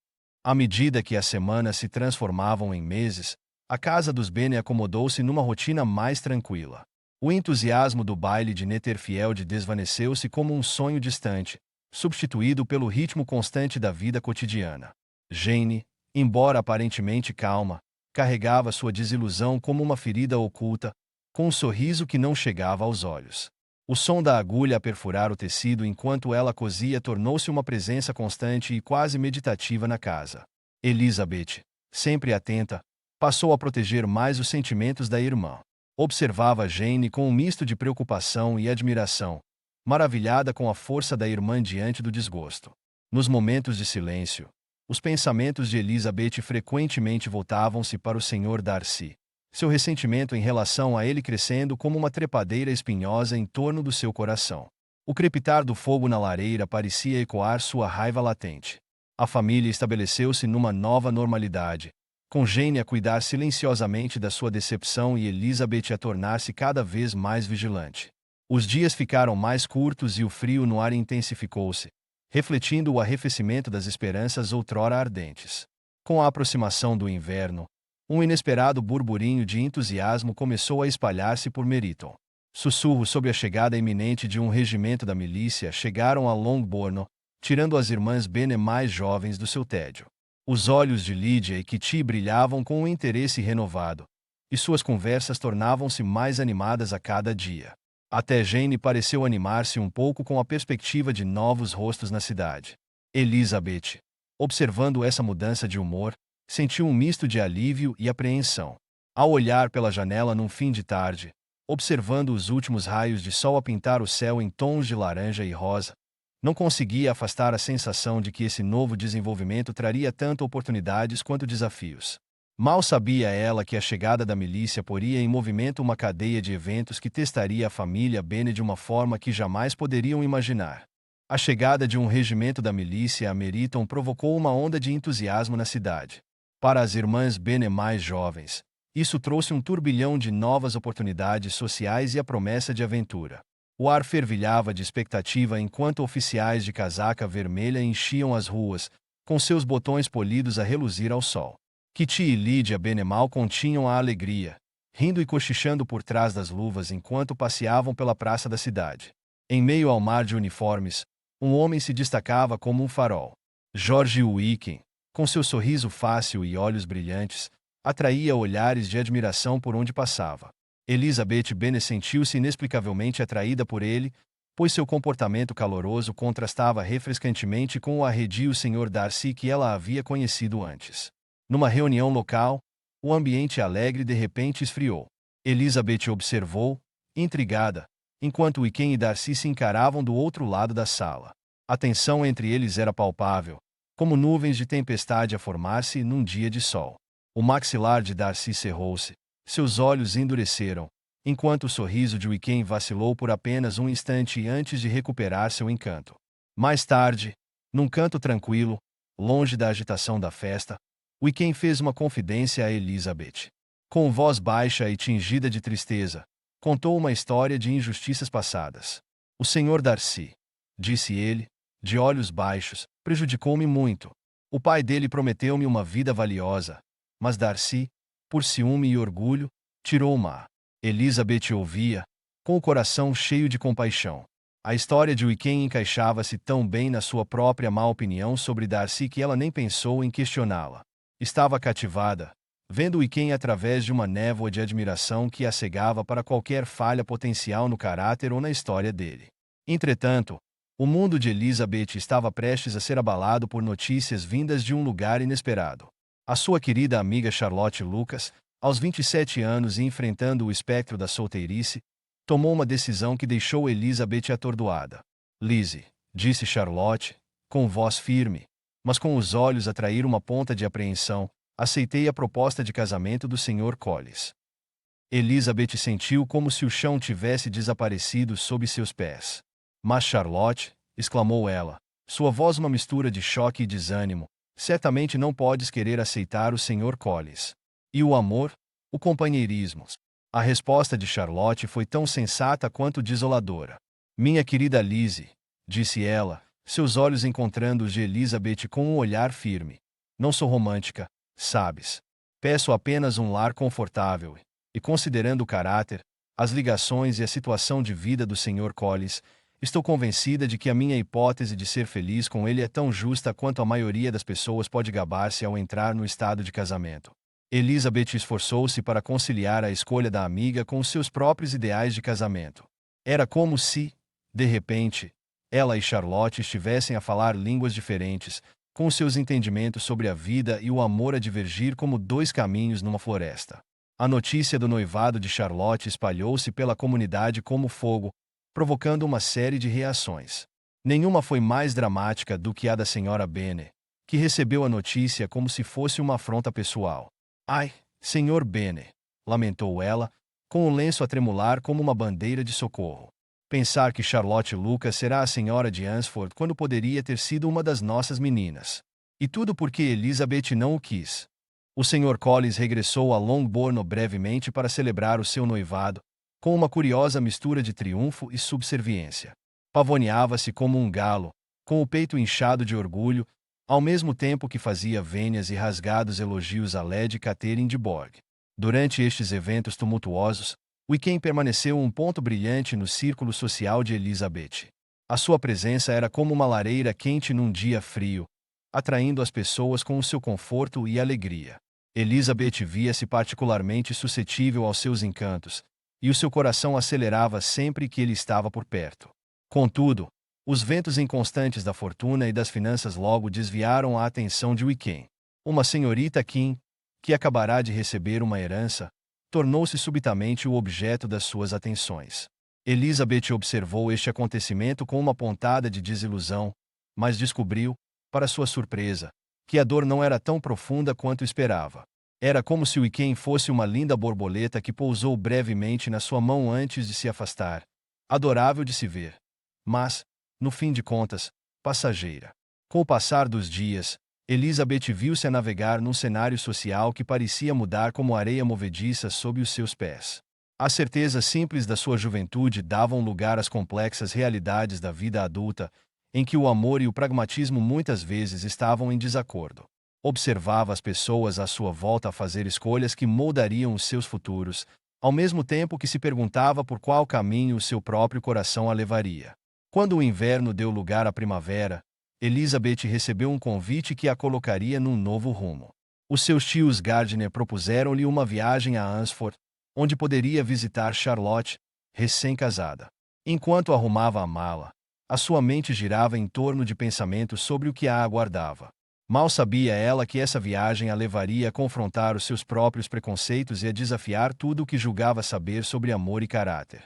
À medida que as semanas se transformavam em meses, a casa dos Bennet acomodou-se numa rotina mais tranquila. O entusiasmo do baile de Netherfield desvaneceu-se como um sonho distante, substituído pelo ritmo constante da vida cotidiana. Jane, embora aparentemente calma, carregava sua desilusão como uma ferida oculta, com um sorriso que não chegava aos olhos. O som da agulha a perfurar o tecido enquanto ela cosia tornou-se uma presença constante e quase meditativa na casa. Elizabeth, sempre atenta, passou a proteger mais os sentimentos da irmã. Observava Jane com um misto de preocupação e admiração, maravilhada com a força da irmã diante do desgosto. Nos momentos de silêncio, os pensamentos de Elizabeth frequentemente voltavam-se para o Sr. Darcy, seu ressentimento em relação a ele crescendo como uma trepadeira espinhosa em torno do seu coração. O crepitar do fogo na lareira parecia ecoar sua raiva latente. A família estabeleceu-se numa nova normalidade, com Jane a cuidar silenciosamente da sua decepção e Elizabeth a tornar-se cada vez mais vigilante. Os dias ficaram mais curtos e o frio no ar intensificou-se, refletindo o arrefecimento das esperanças outrora ardentes. Com a aproximação do inverno, um inesperado burburinho de entusiasmo começou a espalhar-se por Meryton. Sussurros sobre a chegada iminente de um regimento da milícia chegaram a Longbourn, tirando as irmãs Bennet mais jovens do seu tédio. Os olhos de Lydia e Kitty brilhavam com um interesse renovado, e suas conversas tornavam-se mais animadas a cada dia. Até Jane pareceu animar-se um pouco com a perspectiva de novos rostos na cidade. Elizabeth, observando essa mudança de humor, sentiu um misto de alívio e apreensão. Ao olhar pela janela num fim de tarde, observando os últimos raios de sol a pintar o céu em tons de laranja e rosa, não conseguia afastar a sensação de que esse novo desenvolvimento traria tanto oportunidades quanto desafios. Mal sabia ela que a chegada da milícia poria em movimento uma cadeia de eventos que testaria a família Bennet de uma forma que jamais poderiam imaginar. A chegada de um regimento da milícia a Meryton provocou uma onda de entusiasmo na cidade. Para as irmãs Bennet mais jovens, isso trouxe um turbilhão de novas oportunidades sociais e a promessa de aventura. O ar fervilhava de expectativa enquanto oficiais de casaca vermelha enchiam as ruas, com seus botões polidos a reluzir ao sol. Kitty e Lydia Bennet mal continham a alegria, rindo e cochichando por trás das luvas enquanto passeavam pela praça da cidade. Em meio ao mar de uniformes, um homem se destacava como um farol. George Wickham, com seu sorriso fácil e olhos brilhantes, atraía olhares de admiração por onde passava. Elizabeth Bennet sentiu-se inexplicavelmente atraída por ele, pois seu comportamento caloroso contrastava refrescantemente com o arredio Sr. Darcy que ela havia conhecido antes. Numa reunião local, o ambiente alegre de repente esfriou. Elizabeth observou, intrigada, enquanto Wickham e Darcy se encaravam do outro lado da sala. A tensão entre eles era palpável, como nuvens de tempestade a formar-se num dia de sol. O maxilar de Darcy cerrou-se, seus olhos endureceram, enquanto o sorriso de Wickham vacilou por apenas um instante antes de recuperar seu encanto. Mais tarde, num canto tranquilo, longe da agitação da festa, Wickham fez uma confidência a Elizabeth. Com voz baixa e tingida de tristeza, contou uma história de injustiças passadas. O Sr. Darcy, disse ele, de olhos baixos, prejudicou-me muito. O pai dele prometeu-me uma vida valiosa, mas Darcy, por ciúme e orgulho, tirou-ma. Elizabeth ouvia, com o coração cheio de compaixão. A história de Wickham encaixava-se tão bem na sua própria má opinião sobre Darcy que ela nem pensou em questioná-la. Estava cativada, vendo Wickham através de uma névoa de admiração que a cegava para qualquer falha potencial no caráter ou na história dele. Entretanto, o mundo de Elizabeth estava prestes a ser abalado por notícias vindas de um lugar inesperado. A sua querida amiga Charlotte Lucas, aos 27 anos e enfrentando o espectro da solteirice, tomou uma decisão que deixou Elizabeth atordoada. Lizzie, disse Charlotte, com voz firme, mas com os olhos a trair uma ponta de apreensão, aceitei a proposta de casamento do Sr. Collis. Elizabeth sentiu como se o chão tivesse desaparecido sob seus pés. Mas Charlotte, exclamou ela, sua voz uma mistura de choque e desânimo, certamente não podes querer aceitar o Sr. Collis. E o amor? O companheirismo? A resposta de Charlotte foi tão sensata quanto desoladora. Minha querida Lizzie, disse ela, seus olhos encontrando os de Elizabeth com um olhar firme. Não sou romântica, sabes. Peço apenas um lar confortável e, considerando o caráter, as ligações e a situação de vida do Sr. Collins, estou convencida de que a minha hipótese de ser feliz com ele é tão justa quanto a maioria das pessoas pode gabar-se ao entrar no estado de casamento. Elizabeth esforçou-se para conciliar a escolha da amiga com os seus próprios ideais de casamento. Era como se, de repente, ela e Charlotte estivessem a falar línguas diferentes, com seus entendimentos sobre a vida e o amor a divergir como dois caminhos numa floresta. A notícia do noivado de Charlotte espalhou-se pela comunidade como fogo, provocando uma série de reações. Nenhuma foi mais dramática do que a da senhora Bennet, que recebeu a notícia como se fosse uma afronta pessoal. Ai, senhor Bennet, lamentou ela, com o lenço a tremular como uma bandeira de socorro. Pensar que Charlotte Lucas será a senhora de Hunsford quando poderia ter sido uma das nossas meninas. E tudo porque Elizabeth não o quis. O Sr. Collins regressou a Longbourn brevemente para celebrar o seu noivado, com uma curiosa mistura de triunfo e subserviência. Pavoneava-se como um galo, com o peito inchado de orgulho, ao mesmo tempo que fazia vênias e rasgados elogios a Lady Catherine de Bourgh. Durante estes eventos tumultuosos, Wickham permaneceu um ponto brilhante no círculo social de Elizabeth. A sua presença era como uma lareira quente num dia frio, atraindo as pessoas com o seu conforto e alegria. Elizabeth via-se particularmente suscetível aos seus encantos, e o seu coração acelerava sempre que ele estava por perto. Contudo, os ventos inconstantes da fortuna e das finanças logo desviaram a atenção de Wickham. Uma senhorita King, que acabará de receber uma herança, tornou-se subitamente o objeto das suas atenções. Elizabeth observou este acontecimento com uma pontada de desilusão, mas descobriu, para sua surpresa, que a dor não era tão profunda quanto esperava. Era como se Wickham fosse uma linda borboleta que pousou brevemente na sua mão antes de se afastar. Adorável de se ver. Mas, no fim de contas, passageira. Com o passar dos dias, Elizabeth viu-se a navegar num cenário social que parecia mudar como areia movediça sob os seus pés. As certezas simples da sua juventude davam lugar às complexas realidades da vida adulta, em que o amor e o pragmatismo muitas vezes estavam em desacordo. Observava as pessoas à sua volta a fazer escolhas que moldariam os seus futuros, ao mesmo tempo que se perguntava por qual caminho o seu próprio coração a levaria. Quando o inverno deu lugar à primavera, Elizabeth recebeu um convite que a colocaria num novo rumo. Os seus tios Gardiner propuseram-lhe uma viagem a Hunsford, onde poderia visitar Charlotte, recém-casada. Enquanto arrumava a mala, a sua mente girava em torno de pensamentos sobre o que a aguardava. Mal sabia ela que essa viagem a levaria a confrontar os seus próprios preconceitos e a desafiar tudo o que julgava saber sobre amor e caráter.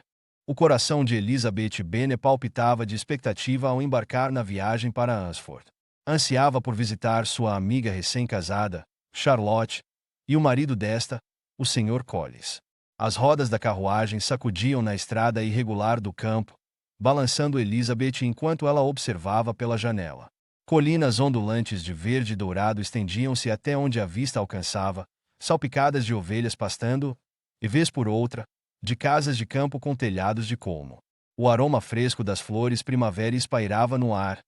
O coração de Elizabeth Bennet palpitava de expectativa ao embarcar na viagem para Hunsford. Ansiava por visitar sua amiga recém-casada, Charlotte, e o marido desta, o Sr. Collins. As rodas da carruagem sacudiam na estrada irregular do campo, balançando Elizabeth enquanto ela observava pela janela. Colinas ondulantes de verde e dourado estendiam-se até onde a vista alcançava, salpicadas de ovelhas pastando, e vez por outra, de casas de campo com telhados de colmo. O aroma fresco das flores primavera espairava no ar,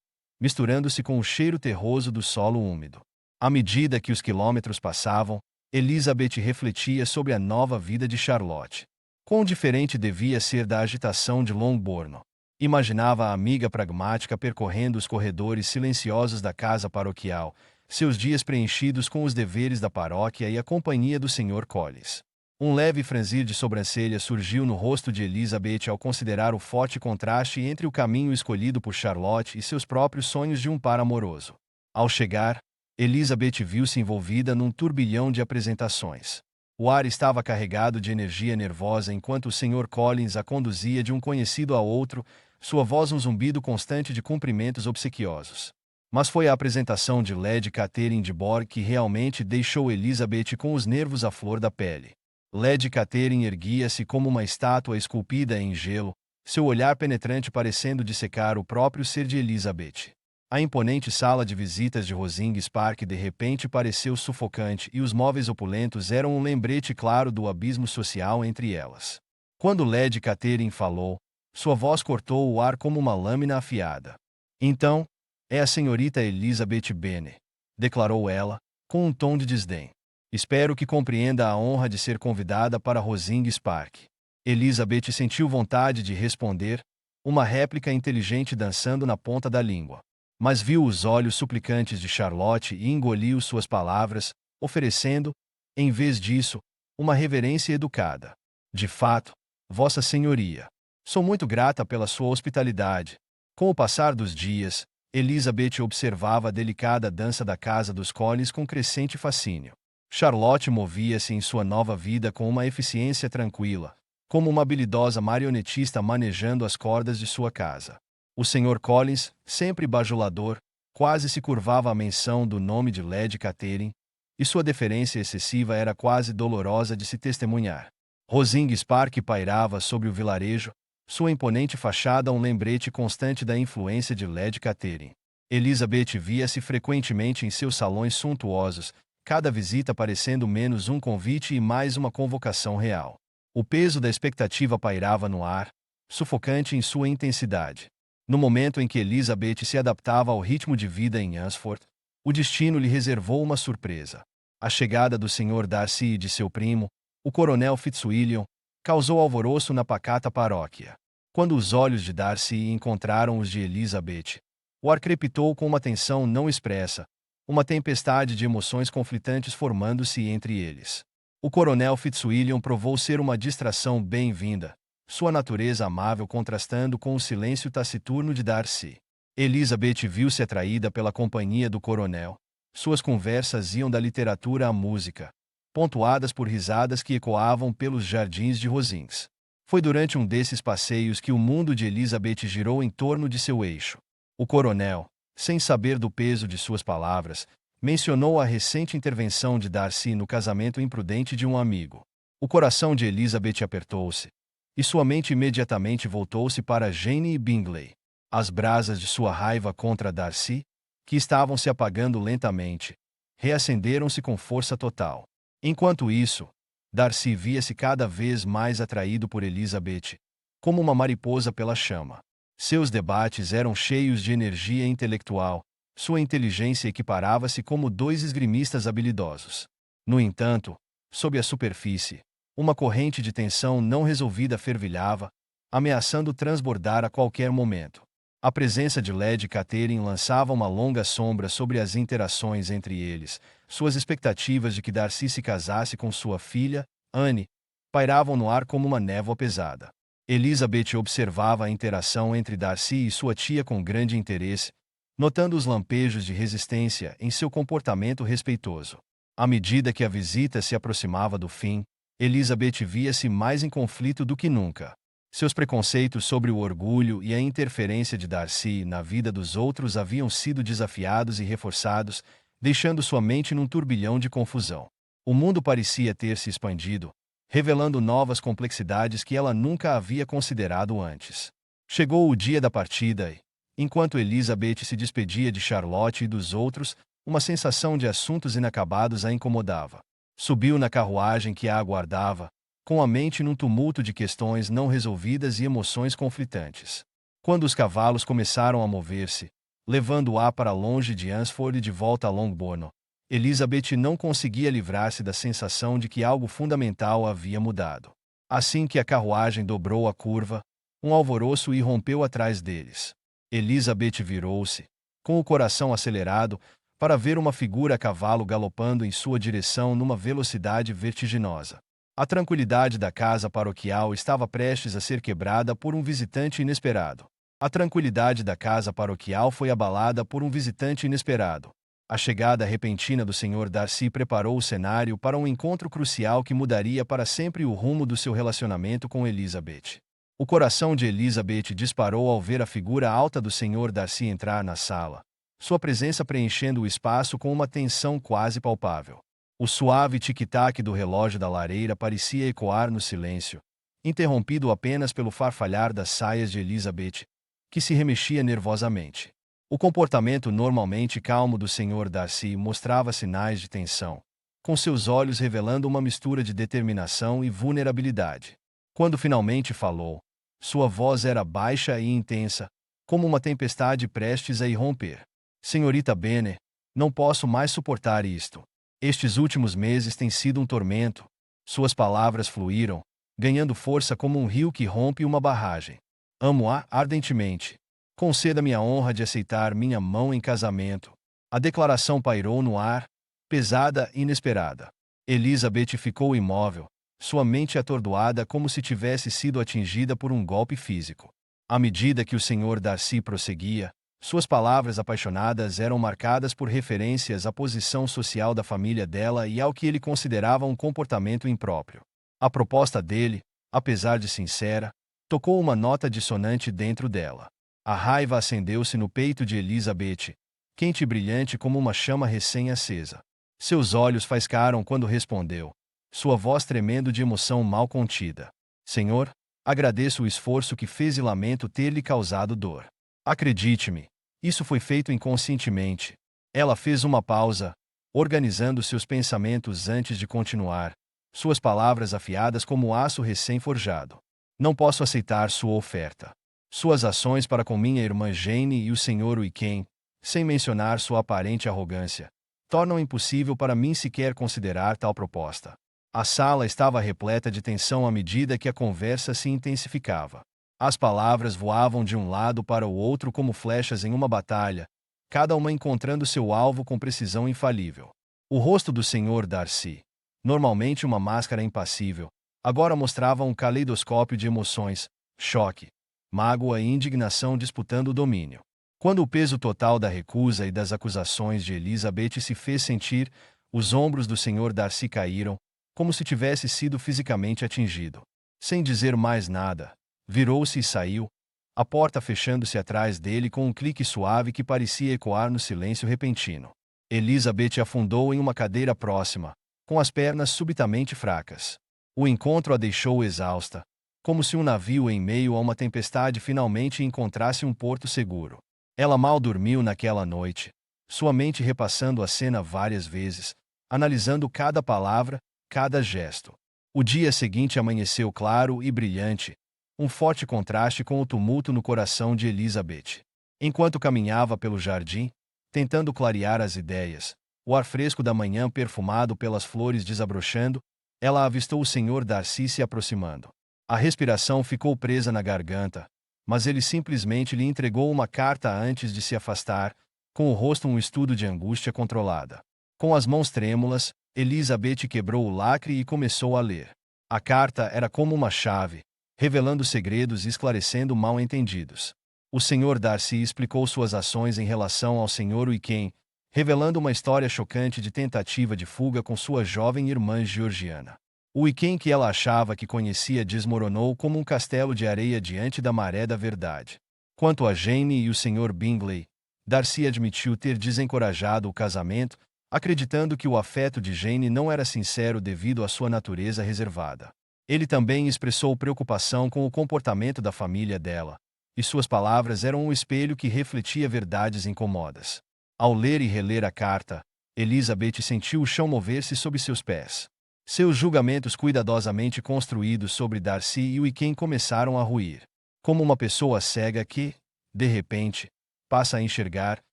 misturando-se com o cheiro terroso do solo úmido. À medida que os quilômetros passavam, Elizabeth refletia sobre a nova vida de Charlotte. Quão diferente devia ser da agitação de Longbourn. Imaginava a amiga pragmática percorrendo os corredores silenciosos da casa paroquial, seus dias preenchidos com os deveres da paróquia e a companhia do Sr. Collins. Um leve franzir de sobrancelha surgiu no rosto de Elizabeth ao considerar o forte contraste entre o caminho escolhido por Charlotte e seus próprios sonhos de um par amoroso. Ao chegar, Elizabeth viu-se envolvida num turbilhão de apresentações. O ar estava carregado de energia nervosa enquanto o Sr. Collins a conduzia de um conhecido a outro, sua voz um zumbido constante de cumprimentos obsequiosos. Mas foi a apresentação de Lady Catherine de Bourgh que realmente deixou Elizabeth com os nervos à flor da pele. Lady Catherine erguia-se como uma estátua esculpida em gelo, seu olhar penetrante parecendo dissecar o próprio ser de Elizabeth. A imponente sala de visitas de Rosings Park de repente pareceu sufocante e os móveis opulentos eram um lembrete claro do abismo social entre elas. Quando Lady Catherine falou, sua voz cortou o ar como uma lâmina afiada. Então, é a senhorita Elizabeth Bennet, declarou ela, com um tom de desdém. Espero que compreenda a honra de ser convidada para Rosings Park. Elizabeth sentiu vontade de responder, uma réplica inteligente dançando na ponta da língua. Mas viu os olhos suplicantes de Charlotte e engoliu suas palavras, oferecendo, em vez disso, uma reverência educada. De fato, Vossa Senhoria, sou muito grata pela sua hospitalidade. Com o passar dos dias, Elizabeth observava a delicada dança da casa dos Collins com crescente fascínio. Charlotte movia-se em sua nova vida com uma eficiência tranquila, como uma habilidosa marionetista manejando as cordas de sua casa. O Sr. Collins, sempre bajulador, quase se curvava à menção do nome de Lady Catherine, e sua deferência excessiva era quase dolorosa de se testemunhar. Rosings Park pairava sobre o vilarejo, sua imponente fachada um lembrete constante da influência de Lady Catherine. Elizabeth via-se frequentemente em seus salões suntuosos, cada visita parecendo menos um convite e mais uma convocação real. O peso da expectativa pairava no ar, sufocante em sua intensidade. No momento em que Elizabeth se adaptava ao ritmo de vida em Hunsford, o destino lhe reservou uma surpresa. A chegada do Sr. Darcy e de seu primo, o coronel Fitzwilliam, causou alvoroço na pacata paróquia. Quando os olhos de Darcy encontraram os de Elizabeth, o ar crepitou com uma tensão não expressa, uma tempestade de emoções conflitantes formando-se entre eles. O coronel Fitzwilliam provou ser uma distração bem-vinda, sua natureza amável contrastando com o silêncio taciturno de Darcy. Elizabeth viu-se atraída pela companhia do coronel. Suas conversas iam da literatura à música, pontuadas por risadas que ecoavam pelos jardins de Rosings. Foi durante um desses passeios que o mundo de Elizabeth girou em torno de seu eixo. O coronel, sem saber do peso de suas palavras, mencionou a recente intervenção de Darcy no casamento imprudente de um amigo. O coração de Elizabeth apertou-se, e sua mente imediatamente voltou-se para Jane e Bingley. As brasas de sua raiva contra Darcy, que estavam se apagando lentamente, reacenderam-se com força total. Enquanto isso, Darcy via-se cada vez mais atraído por Elizabeth, como uma mariposa pela chama. Seus debates eram cheios de energia intelectual, sua inteligência equiparava-se como dois esgrimistas habilidosos. No entanto, sob a superfície, uma corrente de tensão não resolvida fervilhava, ameaçando transbordar a qualquer momento. A presença de Lady Catherine lançava uma longa sombra sobre as interações entre eles. Suas expectativas de que Darcy se casasse com sua filha, Anne, pairavam no ar como uma névoa pesada. Elizabeth observava a interação entre Darcy e sua tia com grande interesse, notando os lampejos de resistência em seu comportamento respeitoso. À medida que a visita se aproximava do fim, Elizabeth via-se mais em conflito do que nunca. Seus preconceitos sobre o orgulho e a interferência de Darcy na vida dos outros haviam sido desafiados e reforçados, deixando sua mente num turbilhão de confusão. O mundo parecia ter se expandido, revelando novas complexidades que ela nunca havia considerado antes. Chegou o dia da partida e, enquanto Elizabeth se despedia de Charlotte e dos outros, uma sensação de assuntos inacabados a incomodava. Subiu na carruagem que a aguardava, com a mente num tumulto de questões não resolvidas e emoções conflitantes. Quando os cavalos começaram a mover-se, levando-a para longe de Hunsford e de volta a Longbourn, Elizabeth não conseguia livrar-se da sensação de que algo fundamental havia mudado. Assim que a carruagem dobrou a curva, um alvoroço irrompeu atrás deles. Elizabeth virou-se, com o coração acelerado, para ver uma figura a cavalo galopando em sua direção numa velocidade vertiginosa. A tranquilidade da casa paroquial estava prestes a ser quebrada por um visitante inesperado. A tranquilidade da casa paroquial foi abalada por um visitante inesperado. A chegada repentina do Sr. Darcy preparou o cenário para um encontro crucial que mudaria para sempre o rumo do seu relacionamento com Elizabeth. O coração de Elizabeth disparou ao ver a figura alta do Sr. Darcy entrar na sala, sua presença preenchendo o espaço com uma tensão quase palpável. O suave tic-tac do relógio da lareira parecia ecoar no silêncio, interrompido apenas pelo farfalhar das saias de Elizabeth, que se remexia nervosamente. O comportamento normalmente calmo do Sr. Darcy mostrava sinais de tensão, com seus olhos revelando uma mistura de determinação e vulnerabilidade. Quando finalmente falou, sua voz era baixa e intensa, como uma tempestade prestes a irromper. Senhorita Bennet, não posso mais suportar isto. Estes últimos meses têm sido um tormento. Suas palavras fluíram, ganhando força como um rio que rompe uma barragem. Amo-a ardentemente. Conceda-me a honra de aceitar minha mão em casamento. A declaração pairou no ar, pesada e inesperada. Elizabeth ficou imóvel, sua mente atordoada como se tivesse sido atingida por um golpe físico. À medida que o Sr. Darcy prosseguia, suas palavras apaixonadas eram marcadas por referências à posição social da família dela e ao que ele considerava um comportamento impróprio. A proposta dele, apesar de sincera, tocou uma nota dissonante dentro dela. A raiva acendeu-se no peito de Elizabeth, quente e brilhante como uma chama recém-acesa. Seus olhos faiscaram quando respondeu, sua voz tremendo de emoção mal contida. Senhor, agradeço o esforço que fez e lamento ter lhe causado dor. Acredite-me, isso foi feito inconscientemente. Ela fez uma pausa, organizando seus pensamentos antes de continuar, suas palavras afiadas como aço recém-forjado. Não posso aceitar sua oferta. Suas ações para com minha irmã Jane e o Sr. Wickham, sem mencionar sua aparente arrogância, tornam impossível para mim sequer considerar tal proposta. A sala estava repleta de tensão à medida que a conversa se intensificava. As palavras voavam de um lado para o outro como flechas em uma batalha, cada uma encontrando seu alvo com precisão infalível. O rosto do Sr. Darcy, normalmente uma máscara impassível, agora mostrava um caleidoscópio de emoções, choque, mágoa e indignação disputando o domínio. Quando o peso total da recusa e das acusações de Elizabeth se fez sentir, os ombros do Sr. Darcy caíram, como se tivesse sido fisicamente atingido. Sem dizer mais nada, virou-se e saiu, a porta fechando-se atrás dele com um clique suave que parecia ecoar no silêncio repentino. Elizabeth afundou em uma cadeira próxima, com as pernas subitamente fracas. O encontro a deixou exausta, como se um navio em meio a uma tempestade finalmente encontrasse um porto seguro. Ela mal dormiu naquela noite, sua mente repassando a cena várias vezes, analisando cada palavra, cada gesto. O dia seguinte amanheceu claro e brilhante, um forte contraste com o tumulto no coração de Elizabeth. Enquanto caminhava pelo jardim, tentando clarear as ideias, o ar fresco da manhã perfumado pelas flores desabrochando, ela avistou o Sr. Darcy se aproximando. A respiração ficou presa na garganta, mas ele simplesmente lhe entregou uma carta antes de se afastar, com o rosto um estudo de angústia controlada. Com as mãos trêmulas, Elizabeth quebrou o lacre e começou a ler. A carta era como uma chave, revelando segredos e esclarecendo mal-entendidos. O Sr. Darcy explicou suas ações em relação ao Sr. Wickham, revelando uma história chocante de tentativa de fuga com sua jovem irmã georgiana. O Wickham que ela achava que conhecia desmoronou como um castelo de areia diante da maré da verdade. Quanto a Jane e o Sr. Bingley, Darcy admitiu ter desencorajado o casamento, acreditando que o afeto de Jane não era sincero devido à sua natureza reservada. Ele também expressou preocupação com o comportamento da família dela, e suas palavras eram um espelho que refletia verdades incomodas. Ao ler e reler a carta, Elizabeth sentiu o chão mover-se sob seus pés. Seus julgamentos cuidadosamente construídos sobre Darcy e Wickham começaram a ruir. Como uma pessoa cega que, de repente, passa a enxergar,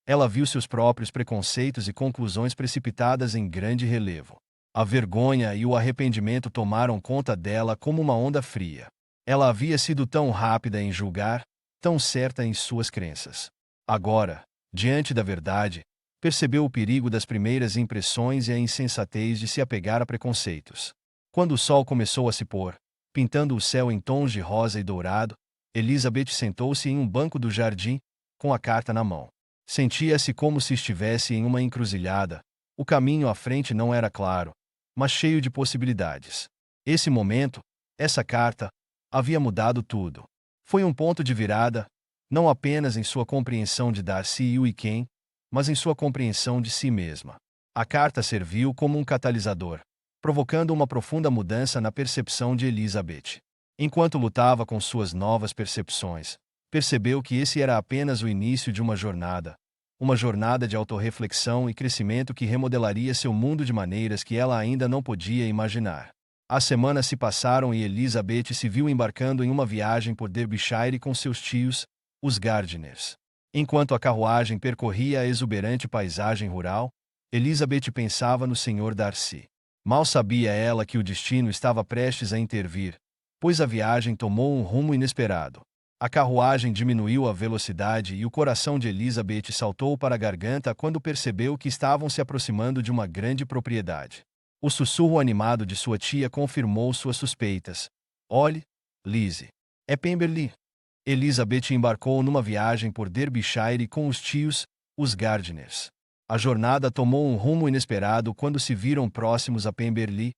ela viu seus próprios preconceitos e conclusões precipitadas em grande relevo. A vergonha e o arrependimento tomaram conta dela como uma onda fria. Ela havia sido tão rápida em julgar, tão certa em suas crenças. Agora, diante da verdade, percebeu o perigo das primeiras impressões e a insensatez de se apegar a preconceitos. Quando o sol começou a se pôr, pintando o céu em tons de rosa e dourado, Elizabeth sentou-se em um banco do jardim, com a carta na mão. Sentia-se como se estivesse em uma encruzilhada. O caminho à frente não era claro, mas cheio de possibilidades. Esse momento, essa carta, havia mudado tudo. Foi um ponto de virada, não apenas em sua compreensão de Darcy e Wickham, mas em sua compreensão de si mesma. A carta serviu como um catalisador, provocando uma profunda mudança na percepção de Elizabeth. Enquanto lutava com suas novas percepções, percebeu que esse era apenas o início de uma jornada de autorreflexão e crescimento que remodelaria seu mundo de maneiras que ela ainda não podia imaginar. As semanas se passaram e Elizabeth se viu embarcando em uma viagem por Derbyshire com seus tios, os Gardiners. Enquanto a carruagem percorria a exuberante paisagem rural, Elizabeth pensava no Sr. Darcy. Mal sabia ela que o destino estava prestes a intervir, pois a viagem tomou um rumo inesperado. A carruagem diminuiu a velocidade e o coração de Elizabeth saltou para a garganta quando percebeu que estavam se aproximando de uma grande propriedade. O sussurro animado de sua tia confirmou suas suspeitas. Olhe, Lizzie. É Pemberley. Elizabeth embarcou numa viagem por Derbyshire com os tios, os Gardiners. A jornada tomou um rumo inesperado quando se viram próximos a Pemberley,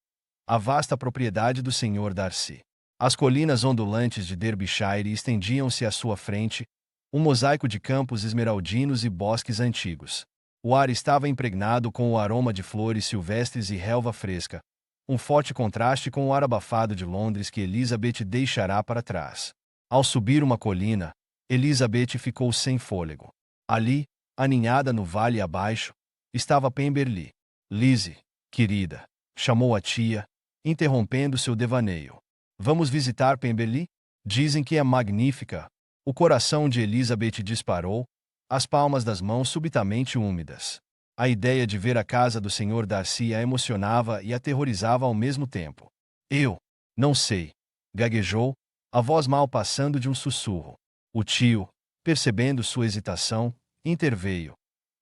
a vasta propriedade do Sr. Darcy. As colinas ondulantes de Derbyshire estendiam-se à sua frente, um mosaico de campos esmeraldinos e bosques antigos. O ar estava impregnado com o aroma de flores silvestres e relva fresca, um forte contraste com o ar abafado de Londres que Elizabeth deixará para trás. Ao subir uma colina, Elizabeth ficou sem fôlego. Ali, aninhada no vale abaixo, estava Pemberley. Lizzie, querida, chamou a tia, interrompendo seu devaneio. Vamos visitar Pemberley? Dizem que é magnífica. O coração de Elizabeth disparou, as palmas das mãos subitamente úmidas. A ideia de ver a casa do Sr. Darcy a emocionava e aterrorizava ao mesmo tempo. Eu não sei, gaguejou, a voz mal passando de um sussurro. O tio, percebendo sua hesitação, interveio.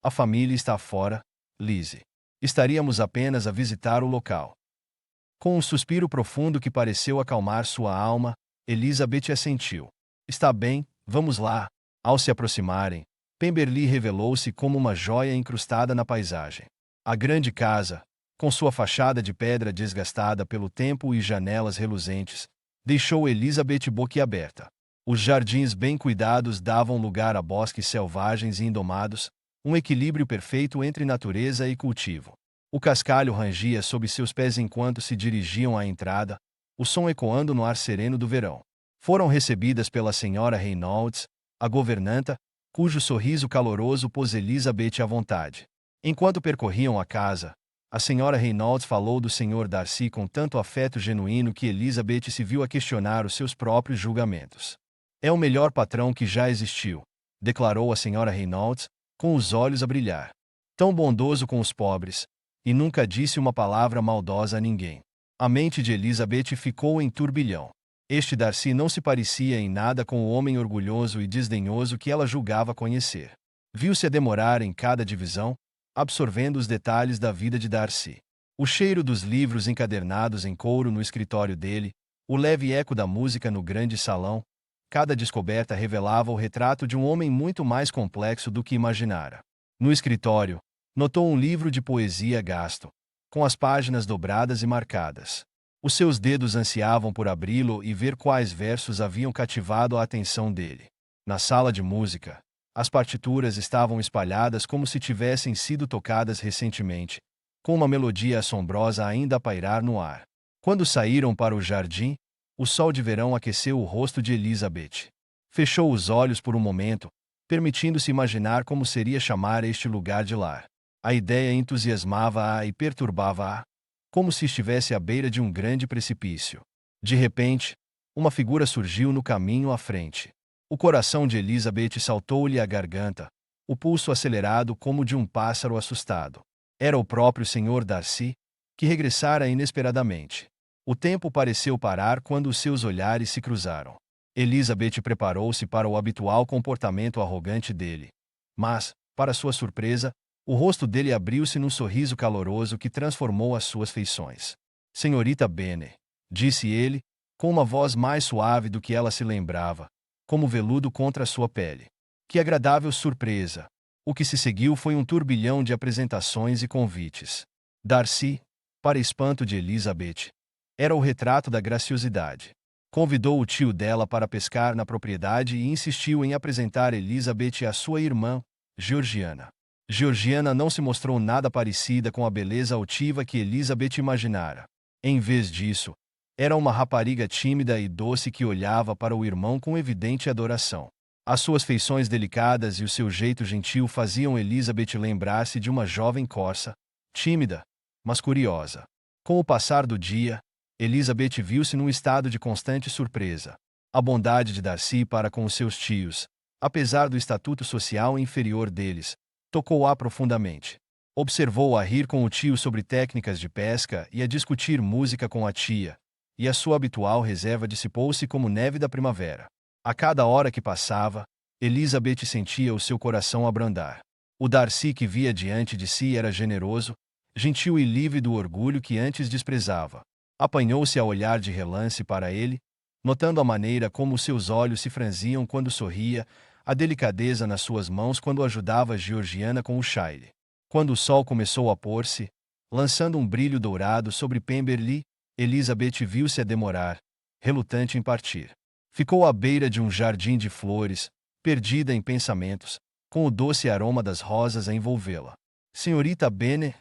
A família está fora, Lizzie. Estaríamos apenas a visitar o local. Com um suspiro profundo que pareceu acalmar sua alma, Elizabeth assentiu. Está bem, vamos lá. Ao se aproximarem, Pemberley revelou-se como uma joia incrustada na paisagem. A grande casa, com sua fachada de pedra desgastada pelo tempo e janelas reluzentes, deixou Elizabeth boquiaberta. Os jardins bem cuidados davam lugar a bosques selvagens e indomados, um equilíbrio perfeito entre natureza e cultivo. O cascalho rangia sob seus pés enquanto se dirigiam à entrada, o som ecoando no ar sereno do verão. Foram recebidas pela senhora Reynolds, a governanta, cujo sorriso caloroso pôs Elizabeth à vontade. Enquanto percorriam a casa, a senhora Reynolds falou do Sr. Darcy com tanto afeto genuíno que Elizabeth se viu a questionar os seus próprios julgamentos. É o melhor patrão que já existiu, declarou a senhora Reynolds, com os olhos a brilhar. Tão bondoso com os pobres, e nunca disse uma palavra maldosa a ninguém. A mente de Elizabeth ficou em turbilhão. Este Darcy não se parecia em nada com o homem orgulhoso e desdenhoso que ela julgava conhecer. Viu-se a demorar em cada divisão, absorvendo os detalhes da vida de Darcy. O cheiro dos livros encadernados em couro no escritório dele, o leve eco da música no grande salão, cada descoberta revelava o retrato de um homem muito mais complexo do que imaginara. No escritório, notou um livro de poesia gasto, com as páginas dobradas e marcadas. Os seus dedos ansiavam por abri-lo e ver quais versos haviam cativado a atenção dele. Na sala de música, as partituras estavam espalhadas como se tivessem sido tocadas recentemente, com uma melodia assombrosa ainda a pairar no ar. Quando saíram para o jardim, o sol de verão aqueceu o rosto de Elizabeth. Fechou os olhos por um momento, permitindo-se imaginar como seria chamar este lugar de lar. A ideia entusiasmava-a e perturbava-a, como se estivesse à beira de um grande precipício. De repente, uma figura surgiu no caminho à frente. O coração de Elizabeth saltou-lhe à garganta, o pulso acelerado como de um pássaro assustado. Era o próprio Sr. Darcy, que regressara inesperadamente. O tempo pareceu parar quando os seus olhares se cruzaram. Elizabeth preparou-se para o habitual comportamento arrogante dele. Mas, para sua surpresa, o rosto dele abriu-se num sorriso caloroso que transformou as suas feições. Senhorita Bennet, disse ele, com uma voz mais suave do que ela se lembrava, como veludo contra sua pele. Que agradável surpresa! O que se seguiu foi um turbilhão de apresentações e convites. Darcy, para espanto de Elizabeth, era o retrato da graciosidade. Convidou o tio dela para pescar na propriedade e insistiu em apresentar Elizabeth à sua irmã, Georgiana. Georgiana não se mostrou nada parecida com a beleza altiva que Elizabeth imaginara. Em vez disso, era uma rapariga tímida e doce que olhava para o irmão com evidente adoração. As suas feições delicadas e o seu jeito gentil faziam Elizabeth lembrar-se de uma jovem corça, tímida, mas curiosa. Com o passar do dia, Elizabeth viu-se num estado de constante surpresa. A bondade de Darcy para com os seus tios, apesar do estatuto social inferior deles, tocou-a profundamente. Observou-a rir com o tio sobre técnicas de pesca e a discutir música com a tia, e a sua habitual reserva dissipou-se como neve da primavera. A cada hora que passava, Elizabeth sentia o seu coração abrandar. O Darcy que via diante de si era generoso, gentil e livre do orgulho que antes desprezava. Apanhou-se a olhar de relance para ele, notando a maneira como seus olhos se franziam quando sorria, a delicadeza nas suas mãos quando ajudava a Georgiana com o chile. Quando o sol começou a pôr-se, lançando um brilho dourado sobre Pemberley, Elizabeth viu-se a demorar, relutante em partir. Ficou à beira de um jardim de flores, perdida em pensamentos, com o doce aroma das rosas a envolvê-la. Senhorita Bennet,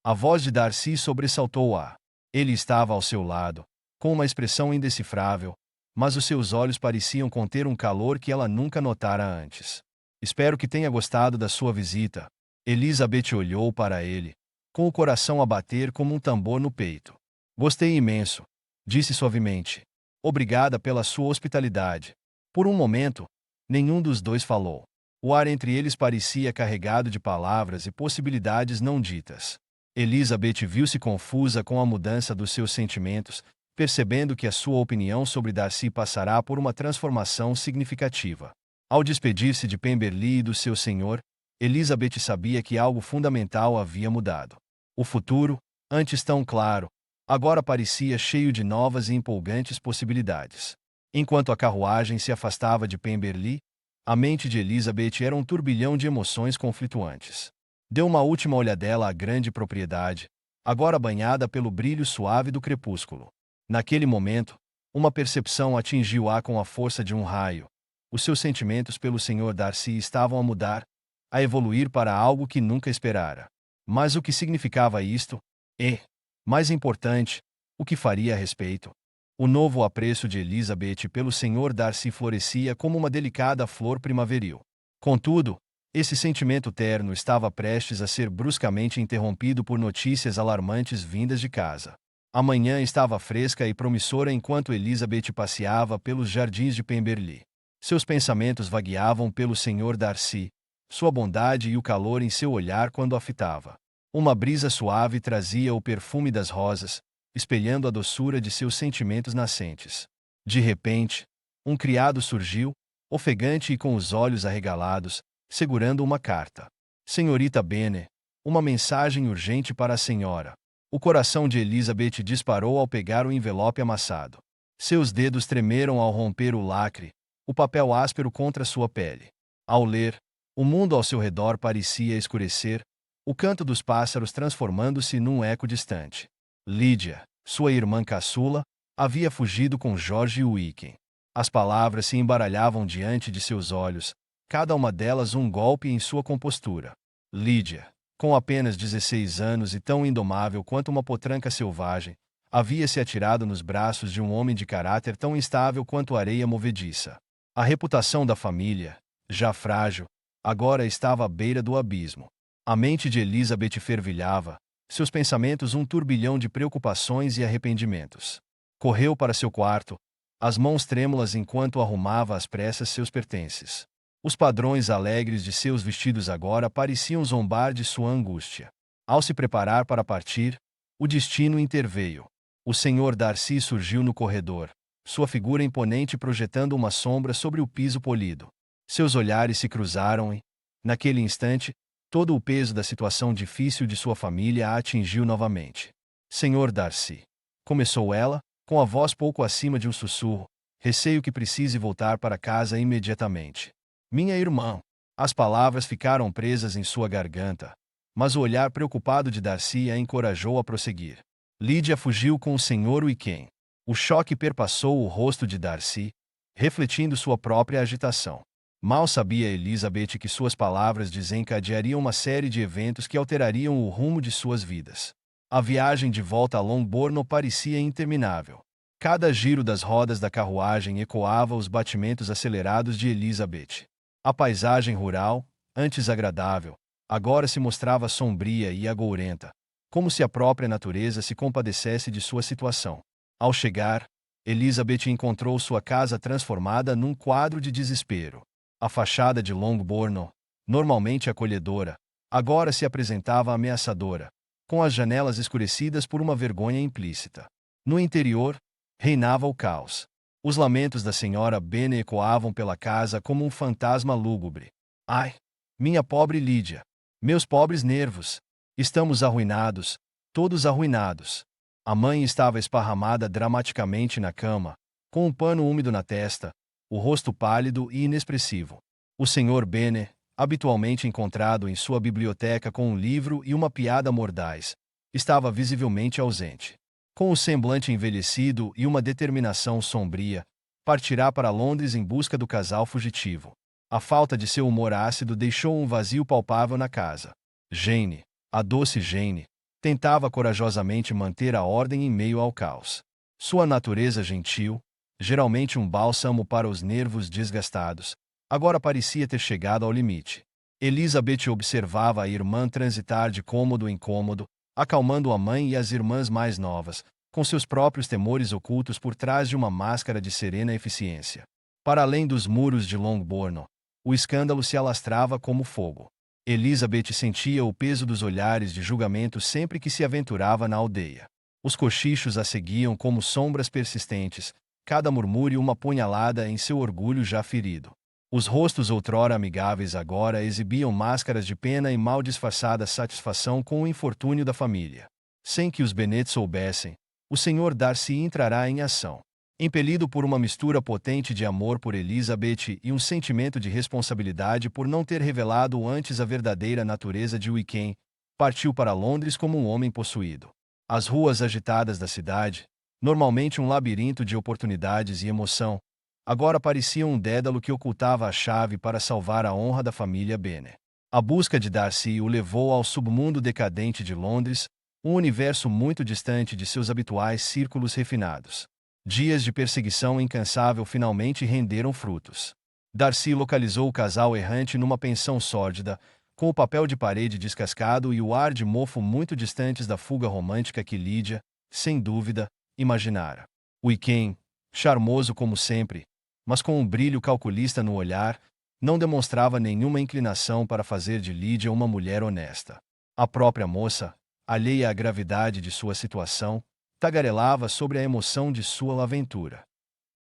a voz de Darcy sobressaltou-a. Ele estava ao seu lado, com uma expressão indecifrável, mas os seus olhos pareciam conter um calor que ela nunca notara antes. Espero que tenha gostado da sua visita. Elizabeth olhou para ele, com o coração a bater como um tambor no peito. Gostei imenso, disse suavemente. Obrigada pela sua hospitalidade. Por um momento, nenhum dos dois falou. O ar entre eles parecia carregado de palavras e possibilidades não ditas. Elizabeth viu-se confusa com a mudança dos seus sentimentos, percebendo que a sua opinião sobre Darcy passará por uma transformação significativa. Ao despedir-se de Pemberley e do seu senhor, Elizabeth sabia que algo fundamental havia mudado. O futuro, antes tão claro, agora parecia cheio de novas e empolgantes possibilidades. Enquanto a carruagem se afastava de Pemberley, a mente de Elizabeth era um turbilhão de emoções conflituantes. Deu uma última olhadela à grande propriedade, agora banhada pelo brilho suave do crepúsculo. Naquele momento, uma percepção atingiu-a com a força de um raio. Os seus sentimentos pelo Sr. Darcy estavam a mudar, a evoluir para algo que nunca esperara. Mas o que significava isto? E, mais importante, o que faria a respeito? O novo apreço de Elizabeth pelo Sr. Darcy florescia como uma delicada flor primaveril. Contudo, esse sentimento terno estava prestes a ser bruscamente interrompido por notícias alarmantes vindas de casa. A manhã estava fresca e promissora enquanto Elizabeth passeava pelos jardins de Pemberley. Seus pensamentos vagueavam pelo Sr. Darcy, sua bondade e o calor em seu olhar quando a fitava. Uma brisa suave trazia o perfume das rosas, espelhando a doçura de seus sentimentos nascentes. De repente, um criado surgiu, ofegante e com os olhos arregalados, segurando uma carta. Senhorita Bennet, uma mensagem urgente para a senhora. O coração de Elizabeth disparou ao pegar o envelope amassado. Seus dedos tremeram ao romper o lacre, o papel áspero contra sua pele. Ao ler, o mundo ao seu redor parecia escurecer, o canto dos pássaros transformando-se num eco distante. Lydia, sua irmã caçula, havia fugido com George Wickham. As palavras se embaralhavam diante de seus olhos, cada uma delas um golpe em sua compostura. Lydia, com apenas 16 anos e tão indomável quanto uma potranca selvagem, havia se atirado nos braços de um homem de caráter tão instável quanto areia movediça. A reputação da família, já frágil, agora estava à beira do abismo. A mente de Elizabeth fervilhava, seus pensamentos um turbilhão de preocupações e arrependimentos. Correu para seu quarto, as mãos trêmulas enquanto arrumava às pressas seus pertences. Os padrões alegres de seus vestidos agora pareciam zombar de sua angústia. Ao se preparar para partir, o destino interveio. O Sr. Darcy surgiu no corredor, sua figura imponente projetando uma sombra sobre o piso polido. Seus olhares se cruzaram e, naquele instante, todo o peso da situação difícil de sua família a atingiu novamente. Sr. Darcy, começou ela, com a voz pouco acima de um sussurro, receio que precise voltar para casa imediatamente. Minha irmã. As palavras ficaram presas em sua garganta, mas o olhar preocupado de Darcy a encorajou a prosseguir. Lydia fugiu com o Sr. Wickham. O choque perpassou o rosto de Darcy, refletindo sua própria agitação. Mal sabia Elizabeth que suas palavras desencadeariam uma série de eventos que alterariam o rumo de suas vidas. A viagem de volta a Longbourn parecia interminável. Cada giro das rodas da carruagem ecoava os batimentos acelerados de Elizabeth. A paisagem rural, antes agradável, agora se mostrava sombria e agourenta, como se a própria natureza se compadecesse de sua situação. Ao chegar, Elizabeth encontrou sua casa transformada num quadro de desespero. A fachada de Longbourn, normalmente acolhedora, agora se apresentava ameaçadora, com as janelas escurecidas por uma vergonha implícita. No interior, reinava o caos. Os lamentos da senhora Bennet ecoavam pela casa como um fantasma lúgubre. Ai, minha pobre Lídia! Meus pobres nervos! Estamos arruinados, todos arruinados. A mãe estava esparramada dramaticamente na cama, com um pano úmido na testa, o rosto pálido e inexpressivo. O Sr. Bennet, habitualmente encontrado em sua biblioteca com um livro e uma piada mordaz, estava visivelmente ausente. Com o semblante envelhecido e uma determinação sombria, partirá para Londres em busca do casal fugitivo. A falta de seu humor ácido deixou um vazio palpável na casa. Jane, a doce Jane, tentava corajosamente manter a ordem em meio ao caos. Sua natureza gentil, geralmente um bálsamo para os nervos desgastados, agora parecia ter chegado ao limite. Elizabeth observava a irmã transitar de cômodo em cômodo, acalmando a mãe e as irmãs mais novas, com seus próprios temores ocultos por trás de uma máscara de serena eficiência. Para além dos muros de Longbourn, o escândalo se alastrava como fogo. Elizabeth sentia o peso dos olhares de julgamento sempre que se aventurava na aldeia. Os cochichos a seguiam como sombras persistentes, cada murmúrio uma punhalada em seu orgulho já ferido. Os rostos outrora amigáveis agora exibiam máscaras de pena e mal disfarçada satisfação com o infortúnio da família. Sem que os Bennet soubessem, o Sr. Darcy entrará em ação. Impelido por uma mistura potente de amor por Elizabeth e um sentimento de responsabilidade por não ter revelado antes a verdadeira natureza de Wickham, partiu para Londres como um homem possuído. As ruas agitadas da cidade, normalmente um labirinto de oportunidades e emoção, agora pareciam um dédalo que ocultava a chave para salvar a honra da família Bennet. A busca de Darcy o levou ao submundo decadente de Londres, um universo muito distante de seus habituais círculos refinados. Dias de perseguição incansável finalmente renderam frutos. Darcy localizou o casal errante numa pensão sórdida, com o papel de parede descascado e o ar de mofo muito distantes da fuga romântica que Lídia, sem dúvida, imaginara. Wickham, charmoso como sempre, mas com um brilho calculista no olhar, não demonstrava nenhuma inclinação para fazer de Lídia uma mulher honesta. A própria moça, alheia à gravidade de sua situação, tagarelava sobre a emoção de sua aventura.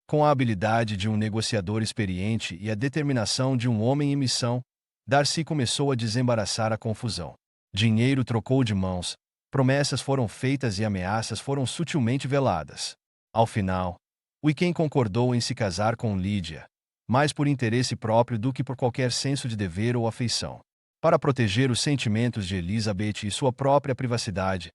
Com a habilidade de um negociador experiente e a determinação de um homem em missão, Darcy começou a desembaraçar a confusão. Dinheiro trocou de mãos, promessas foram feitas e ameaças foram sutilmente veladas. Ao final, Wickham concordou em se casar com Lídia, mais por interesse próprio do que por qualquer senso de dever ou afeição. Para proteger os sentimentos de Elizabeth e sua própria privacidade,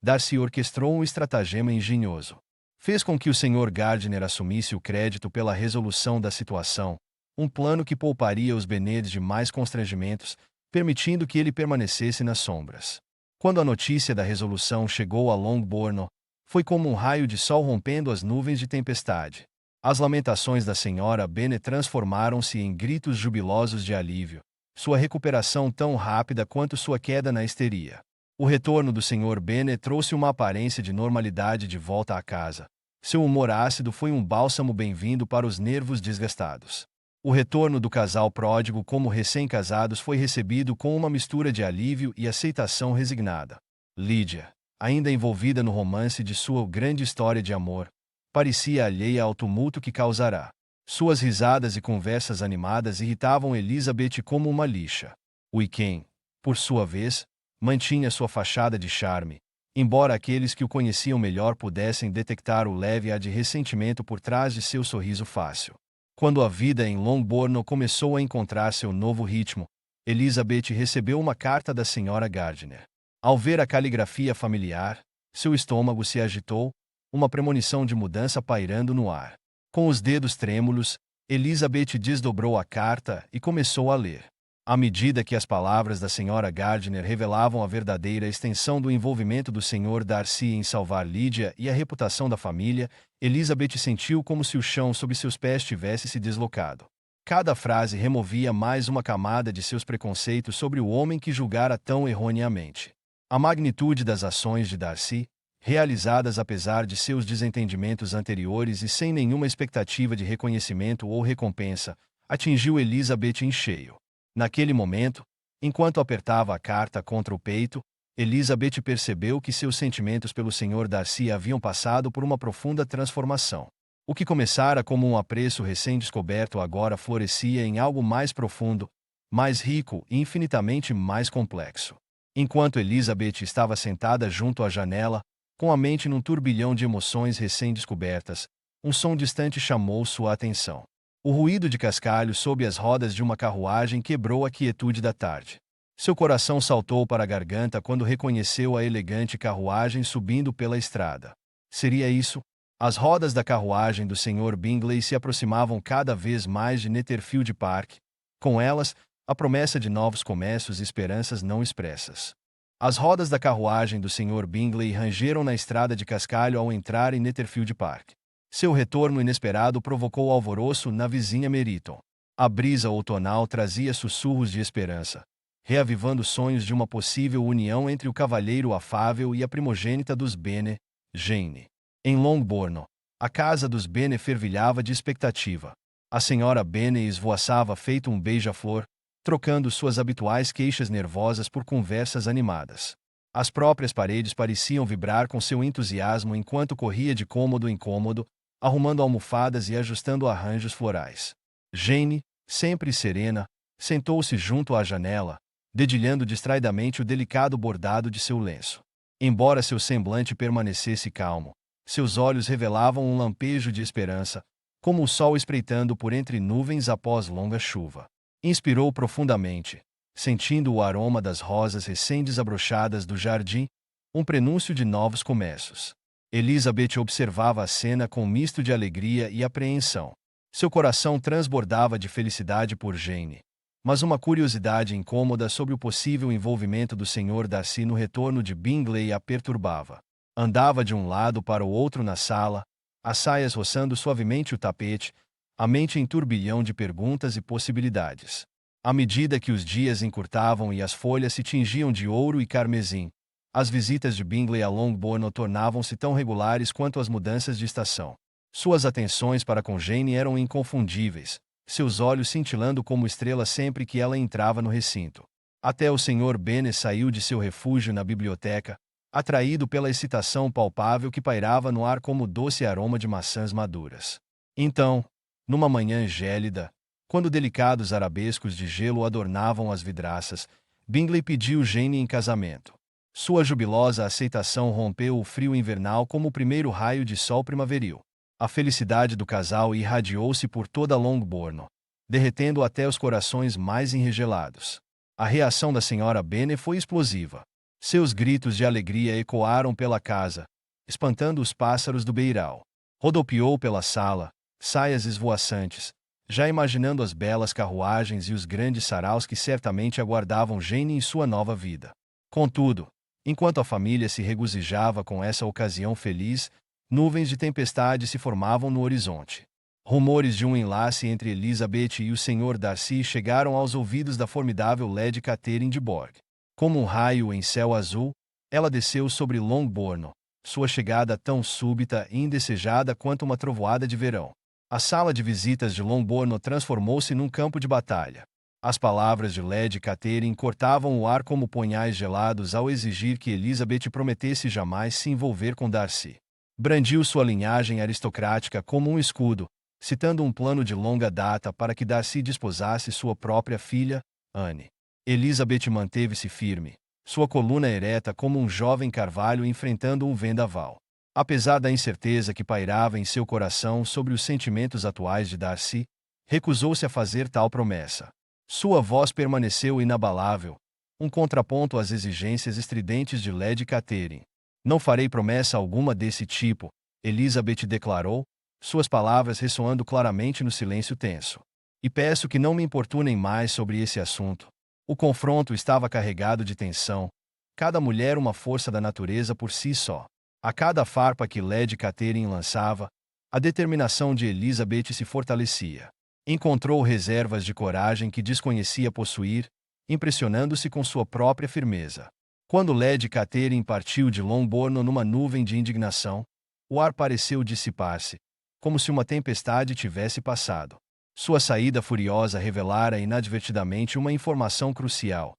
Darcy orquestrou um estratagema engenhoso. Fez com que o Sr. Gardiner assumisse o crédito pela resolução da situação, um plano que pouparia os Bennet de mais constrangimentos, permitindo que ele permanecesse nas sombras. Quando a notícia da resolução chegou a Longbourn, foi como um raio de sol rompendo as nuvens de tempestade. As lamentações da senhora Bennet transformaram-se em gritos jubilosos de alívio, sua recuperação tão rápida quanto sua queda na histeria. O retorno do Sr. Bennet trouxe uma aparência de normalidade de volta à casa. Seu humor ácido foi um bálsamo bem-vindo para os nervos desgastados. O retorno do casal pródigo como recém-casados foi recebido com uma mistura de alívio e aceitação resignada. Lídia, ainda envolvida no romance de sua grande história de amor, parecia alheia ao tumulto que causará. Suas risadas e conversas animadas irritavam Elizabeth como uma lixa. Wickham, por sua vez, mantinha sua fachada de charme, embora aqueles que o conheciam melhor pudessem detectar o leve ar de ressentimento por trás de seu sorriso fácil. Quando a vida em Longbourn começou a encontrar seu novo ritmo, Elizabeth recebeu uma carta da Sra. Gardiner. Ao ver a caligrafia familiar, seu estômago se agitou, uma premonição de mudança pairando no ar. Com os dedos trêmulos, Elizabeth desdobrou a carta e começou a ler. À medida que as palavras da Sra. Gardiner revelavam a verdadeira extensão do envolvimento do Sr. Darcy em salvar Lídia e a reputação da família, Elizabeth sentiu como se o chão sob seus pés tivesse se deslocado. Cada frase removia mais uma camada de seus preconceitos sobre o homem que julgara tão erroneamente. A magnitude das ações de Darcy, realizadas apesar de seus desentendimentos anteriores e sem nenhuma expectativa de reconhecimento ou recompensa, atingiu Elizabeth em cheio. Naquele momento, Enquanto apertava a carta contra o peito, Elizabeth percebeu que seus sentimentos pelo Sr. Darcy haviam passado por uma profunda transformação. O que começara como um apreço recém-descoberto agora florescia em algo mais profundo, mais rico e infinitamente mais complexo. Enquanto Elizabeth estava sentada junto à janela, com a mente num turbilhão de emoções recém-descobertas, um som distante chamou sua atenção. O ruído de cascalho sob as rodas de uma carruagem quebrou a quietude da tarde. Seu coração saltou para a garganta quando reconheceu a elegante carruagem subindo pela estrada. Seria isso? As rodas da carruagem do Sr. Bingley se aproximavam cada vez mais de Netherfield Park, com elas, a promessa de novos começos e esperanças não expressas. As rodas da carruagem do Sr. Bingley rangeram na estrada de cascalho ao entrar em Netherfield Park. Seu retorno inesperado provocou alvoroço na vizinha Meryton. A brisa outonal trazia sussurros de esperança, reavivando sonhos de uma possível união entre o cavalheiro afável e a primogênita dos Bennet, Jane. Em Longbourn, a casa dos Bennet fervilhava de expectativa. A senhora Bennet esvoaçava feito um beija-flor, trocando suas habituais queixas nervosas por conversas animadas. As próprias paredes pareciam vibrar com seu entusiasmo enquanto corria de cômodo em cômodo, arrumando almofadas e ajustando arranjos florais. Jane, sempre serena, sentou-se junto à janela, dedilhando distraidamente o delicado bordado de seu lenço. Embora seu semblante permanecesse calmo, seus olhos revelavam um lampejo de esperança, como o sol espreitando por entre nuvens após longa chuva. Inspirou profundamente, sentindo o aroma das rosas recém-desabrochadas do jardim, um prenúncio de novos começos. Elizabeth observava a cena com um misto de alegria e apreensão. Seu coração transbordava de felicidade por Jane, mas uma curiosidade incômoda sobre o possível envolvimento do Sr. Darcy no retorno de Bingley a perturbava. Andava de um lado para o outro na sala, as saias roçando suavemente o tapete, a mente em turbilhão de perguntas e possibilidades. À medida que os dias encurtavam e as folhas se tingiam de ouro e carmesim, as visitas de Bingley a Longbourn tornavam-se tão regulares quanto as mudanças de estação. Suas atenções para com Jane eram inconfundíveis, seus olhos cintilando como estrelas sempre que ela entrava no recinto. Até o Sr. Bennet saiu de seu refúgio na biblioteca, atraído pela excitação palpável que pairava no ar como doce aroma de maçãs maduras. Então, numa manhã gélida, quando delicados arabescos de gelo adornavam as vidraças, Bingley pediu Jane em casamento. Sua jubilosa aceitação rompeu o frio invernal como o primeiro raio de sol primaveril. A felicidade do casal irradiou-se por toda Longbourn, derretendo até os corações mais enregelados. A reação da senhora Bennet foi explosiva. Seus gritos de alegria ecoaram pela casa, espantando os pássaros do beiral. Rodopiou pela sala, saias esvoaçantes, já imaginando as belas carruagens e os grandes saraus que certamente aguardavam Jane em sua nova vida. Contudo, enquanto a família se regozijava com essa ocasião feliz, nuvens de tempestade se formavam no horizonte. Rumores de um enlace entre Elizabeth e o Sr. Darcy chegaram aos ouvidos da formidável Lady Catherine de Bourgh. Como um raio em céu azul, ela desceu sobre Longbourn, sua chegada tão súbita e indesejada quanto uma trovoada de verão. A sala de visitas de Longbourn transformou-se num campo de batalha. As palavras de Lady Catherine cortavam o ar como punhais gelados ao exigir que Elizabeth prometesse jamais se envolver com Darcy. Brandiu sua linhagem aristocrática como um escudo, citando um plano de longa data para que Darcy desposasse sua própria filha, Anne. Elizabeth manteve-se firme, sua coluna ereta como um jovem carvalho enfrentando um vendaval. Apesar da incerteza que pairava em seu coração sobre os sentimentos atuais de Darcy, recusou-se a fazer tal promessa. Sua voz permaneceu inabalável, um contraponto às exigências estridentes de Lady Catherine. Não farei promessa alguma desse tipo, Elizabeth declarou, suas palavras ressoando claramente no silêncio tenso. E peço que não me importunem mais sobre esse assunto. O confronto estava carregado de tensão, cada mulher uma força da natureza por si só. A cada farpa que Lady Catherine lançava, a determinação de Elizabeth se fortalecia. Encontrou reservas de coragem que desconhecia possuir, impressionando-se com sua própria firmeza. Quando Lady Catherine partiu de Longbourn numa nuvem de indignação, o ar pareceu dissipar-se, como se uma tempestade tivesse passado. Sua saída furiosa revelara inadvertidamente uma informação crucial.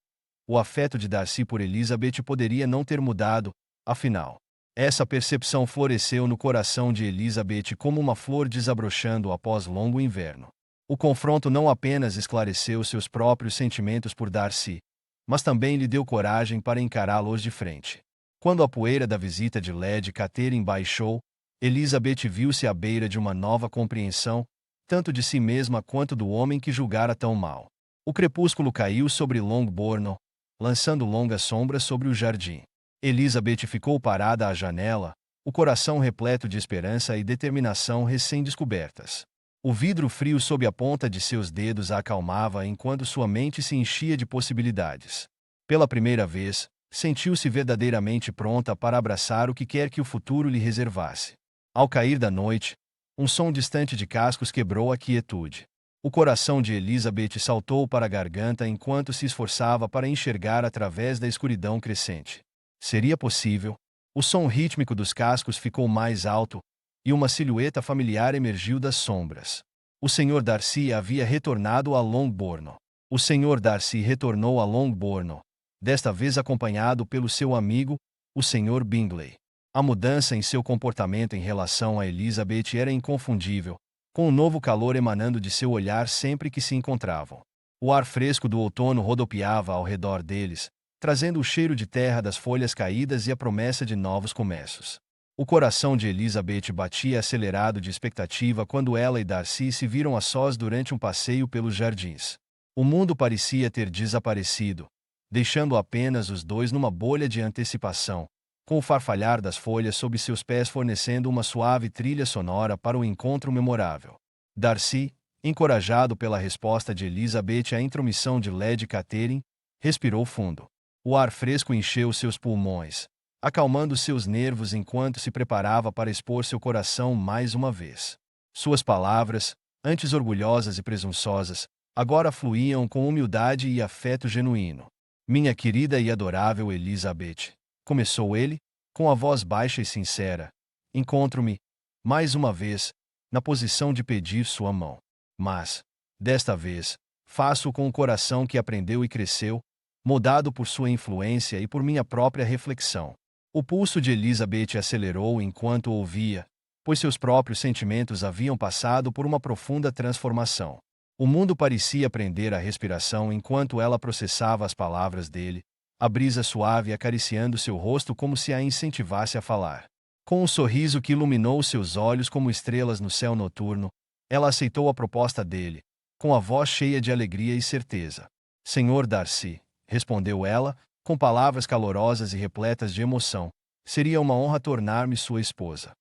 O afeto de Darcy por Elizabeth poderia não ter mudado, afinal. Essa percepção floresceu no coração de Elizabeth como uma flor desabrochando após longo inverno. O confronto não apenas esclareceu seus próprios sentimentos por Darcy, mas também lhe deu coragem para encará-los de frente. Quando a poeira da visita de Lady Catherine baixou, Elizabeth viu-se à beira de uma nova compreensão, tanto de si mesma quanto do homem que julgara tão mal. O crepúsculo caiu sobre Longbourn, lançando longas sombras sobre o jardim. Elizabeth ficou parada à janela, o coração repleto de esperança e determinação recém-descobertas. O vidro frio sob a ponta de seus dedos a acalmava enquanto sua mente se enchia de possibilidades. Pela primeira vez, sentiu-se verdadeiramente pronta para abraçar o que quer que o futuro lhe reservasse. Ao cair da noite, um som distante de cascos quebrou a quietude. O coração de Elizabeth saltou para a garganta enquanto se esforçava para enxergar através da escuridão crescente. Seria possível? O som rítmico dos cascos ficou mais alto, e uma silhueta familiar emergiu das sombras. O Sr. Darcy havia retornado a Longbourn. O Sr. Darcy retornou a Longbourn, desta vez acompanhado pelo seu amigo, o Sr. Bingley. A mudança em seu comportamento em relação a Elizabeth era inconfundível, com um novo calor emanando de seu olhar sempre que se encontravam. O ar fresco do outono rodopiava ao redor deles, trazendo o cheiro de terra das folhas caídas e a promessa de novos começos. O coração de Elizabeth batia acelerado de expectativa quando ela e Darcy se viram a sós durante um passeio pelos jardins. O mundo parecia ter desaparecido, deixando apenas os dois numa bolha de antecipação, com o farfalhar das folhas sob seus pés fornecendo uma suave trilha sonora para o encontro memorável. Darcy, encorajado pela resposta de Elizabeth à intromissão de Lady Catherine, respirou fundo. O ar fresco encheu seus pulmões, acalmando seus nervos enquanto se preparava para expor seu coração mais uma vez. Suas palavras, antes orgulhosas e presunçosas, agora fluíam com humildade e afeto genuíno. Minha querida e adorável Elizabeth, começou ele, com a voz baixa e sincera, encontro-me, mais uma vez, na posição de pedir sua mão. Mas, desta vez, faço-o com o coração que aprendeu e cresceu, moldado por sua influência e por minha própria reflexão. O pulso de Elizabeth acelerou enquanto ouvia, pois seus próprios sentimentos haviam passado por uma profunda transformação. O mundo parecia prender a respiração enquanto ela processava as palavras dele, a brisa suave acariciando seu rosto como se a incentivasse a falar. Com um sorriso que iluminou seus olhos como estrelas no céu noturno, ela aceitou a proposta dele, com a voz cheia de alegria e certeza. Sr. Darcy, respondeu ela, com palavras calorosas e repletas de emoção, seria uma honra tornar-me sua esposa.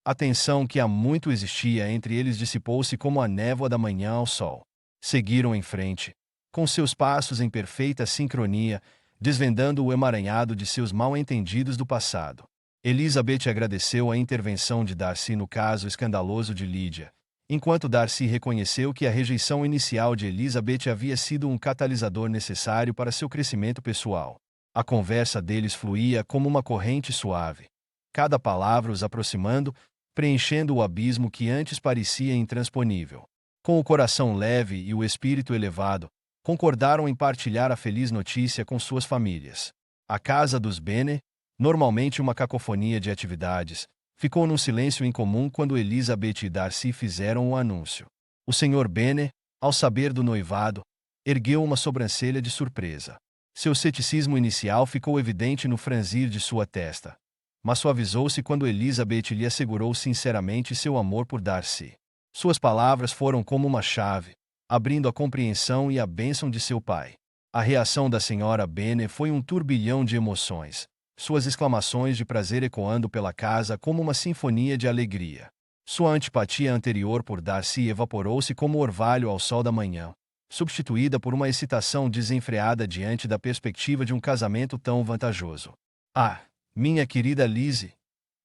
A tensão que há muito existia entre eles dissipou-se como a névoa da manhã ao sol. Seguiram em frente, com seus passos em perfeita sincronia, desvendando o emaranhado de seus mal-entendidos do passado. Elizabeth agradeceu a intervenção de Darcy no caso escandaloso de Lydia, enquanto Darcy reconheceu que a rejeição inicial de Elizabeth havia sido um catalisador necessário para seu crescimento pessoal. A conversa deles fluía como uma corrente suave, cada palavra os aproximando, preenchendo o abismo que antes parecia intransponível. Com o coração leve e o espírito elevado, concordaram em partilhar a feliz notícia com suas famílias. A casa dos Bennet, normalmente uma cacofonia de atividades, ficou num silêncio incomum quando Elizabeth e Darcy fizeram o anúncio. O Sr. Bennet, ao saber do noivado, ergueu uma sobrancelha de surpresa. Seu ceticismo inicial ficou evidente no franzir de sua testa, mas suavizou-se quando Elizabeth lhe assegurou sinceramente seu amor por Darcy. Suas palavras foram como uma chave, abrindo a compreensão e a bênção de seu pai. A reação da Sra. Bennet foi um turbilhão de emoções, suas exclamações de prazer ecoando pela casa como uma sinfonia de alegria. Sua antipatia anterior por Darcy evaporou-se como orvalho ao sol da manhã, substituída por uma excitação desenfreada diante da perspectiva de um casamento tão vantajoso. "Ah, minha querida Lizzie!"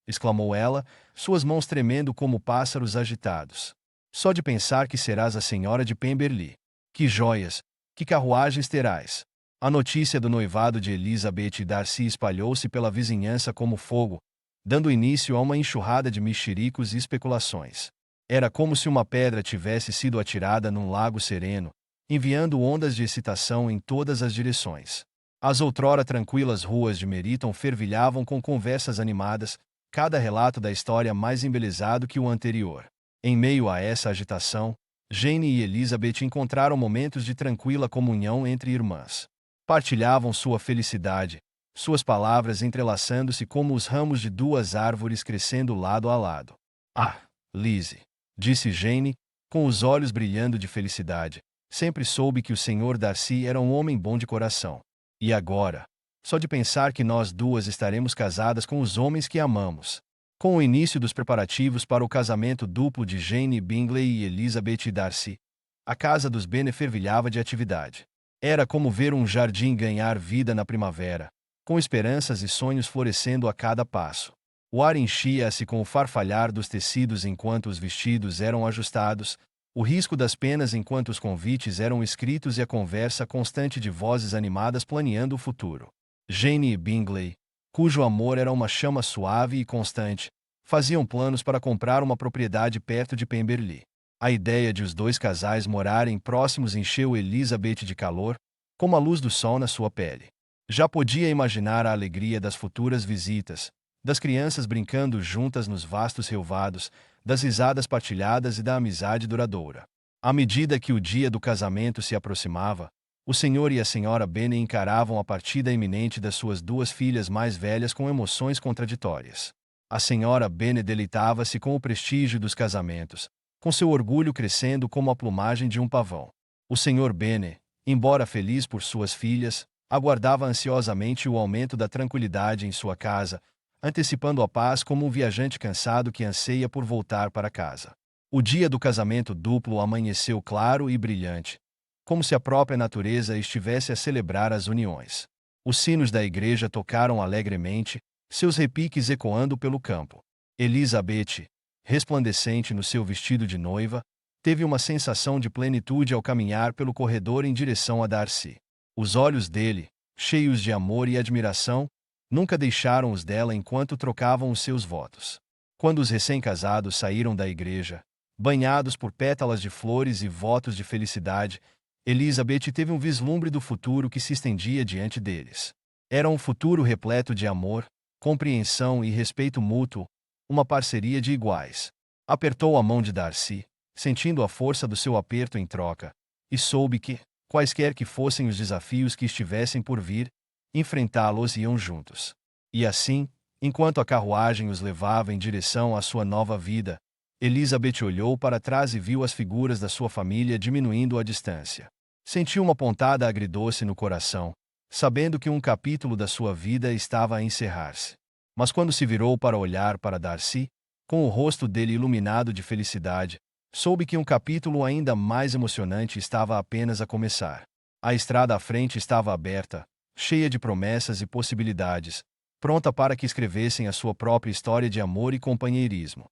exclamou ela, suas mãos tremendo como pássaros agitados. "Só de pensar que serás a senhora de Pemberley. Que joias, que carruagens terás!" A notícia do noivado de Elizabeth e Darcy espalhou-se pela vizinhança como fogo, dando início a uma enxurrada de mexericos e especulações. Era como se uma pedra tivesse sido atirada num lago sereno, enviando ondas de excitação em todas as direções. As outrora tranquilas ruas de Meriton fervilhavam com conversas animadas, cada relato da história mais embelezado que o anterior. Em meio a essa agitação, Jane e Elizabeth encontraram momentos de tranquila comunhão entre irmãs. Partilhavam sua felicidade, suas palavras entrelaçando-se como os ramos de duas árvores crescendo lado a lado. Ah, Lizzie, disse Jane, com os olhos brilhando de felicidade, sempre soube que o Sr. Darcy era um homem bom de coração. E agora? Só de pensar que nós duas estaremos casadas com os homens que amamos. Com o início dos preparativos para o casamento duplo de Jane Bingley e Elizabeth Darcy, a casa dos Bennet fervilhava de atividade. Era como ver um jardim ganhar vida na primavera, com esperanças e sonhos florescendo a cada passo. O ar enchia-se com o farfalhar dos tecidos enquanto os vestidos eram ajustados, o risco das penas enquanto os convites eram escritos e a conversa constante de vozes animadas planeando o futuro. Jane e Bingley, cujo amor era uma chama suave e constante, faziam planos para comprar uma propriedade perto de Pemberley. A ideia de os dois casais morarem próximos encheu Elizabeth de calor, como a luz do sol na sua pele. Já podia imaginar a alegria das futuras visitas, das crianças brincando juntas nos vastos relvados, das risadas partilhadas e da amizade duradoura. À medida que o dia do casamento se aproximava, o senhor e a senhora Bennet encaravam a partida iminente das suas duas filhas mais velhas com emoções contraditórias. A senhora Bennet deleitava-se com o prestígio dos casamentos, com seu orgulho crescendo como a plumagem de um pavão. O senhor Bennet, embora feliz por suas filhas, aguardava ansiosamente o aumento da tranquilidade em sua casa, antecipando a paz como um viajante cansado que anseia por voltar para casa. O dia do casamento duplo amanheceu claro e brilhante, como se a própria natureza estivesse a celebrar as uniões. Os sinos da igreja tocaram alegremente, seus repiques ecoando pelo campo. Elizabeth, resplandecente no seu vestido de noiva, teve uma sensação de plenitude ao caminhar pelo corredor em direção a Darcy. Os olhos dele, cheios de amor e admiração, nunca deixaram os dela enquanto trocavam os seus votos. Quando os recém-casados saíram da igreja, banhados por pétalas de flores e votos de felicidade, Elizabeth teve um vislumbre do futuro que se estendia diante deles. Era um futuro repleto de amor, compreensão e respeito mútuo, uma parceria de iguais. Apertou a mão de Darcy, sentindo a força do seu aperto em troca, e soube que, quaisquer que fossem os desafios que estivessem por vir, enfrentá-los iam juntos. E assim, enquanto a carruagem os levava em direção à sua nova vida, Elizabeth olhou para trás e viu as figuras da sua família diminuindo a distância. Sentiu uma pontada agridoce no coração, sabendo que um capítulo da sua vida estava a encerrar-se. Mas quando se virou para olhar para Darcy, com o rosto dele iluminado de felicidade, soube que um capítulo ainda mais emocionante estava apenas a começar. A estrada à frente estava aberta, cheia de promessas e possibilidades, pronta para que escrevessem a sua própria história de amor e companheirismo.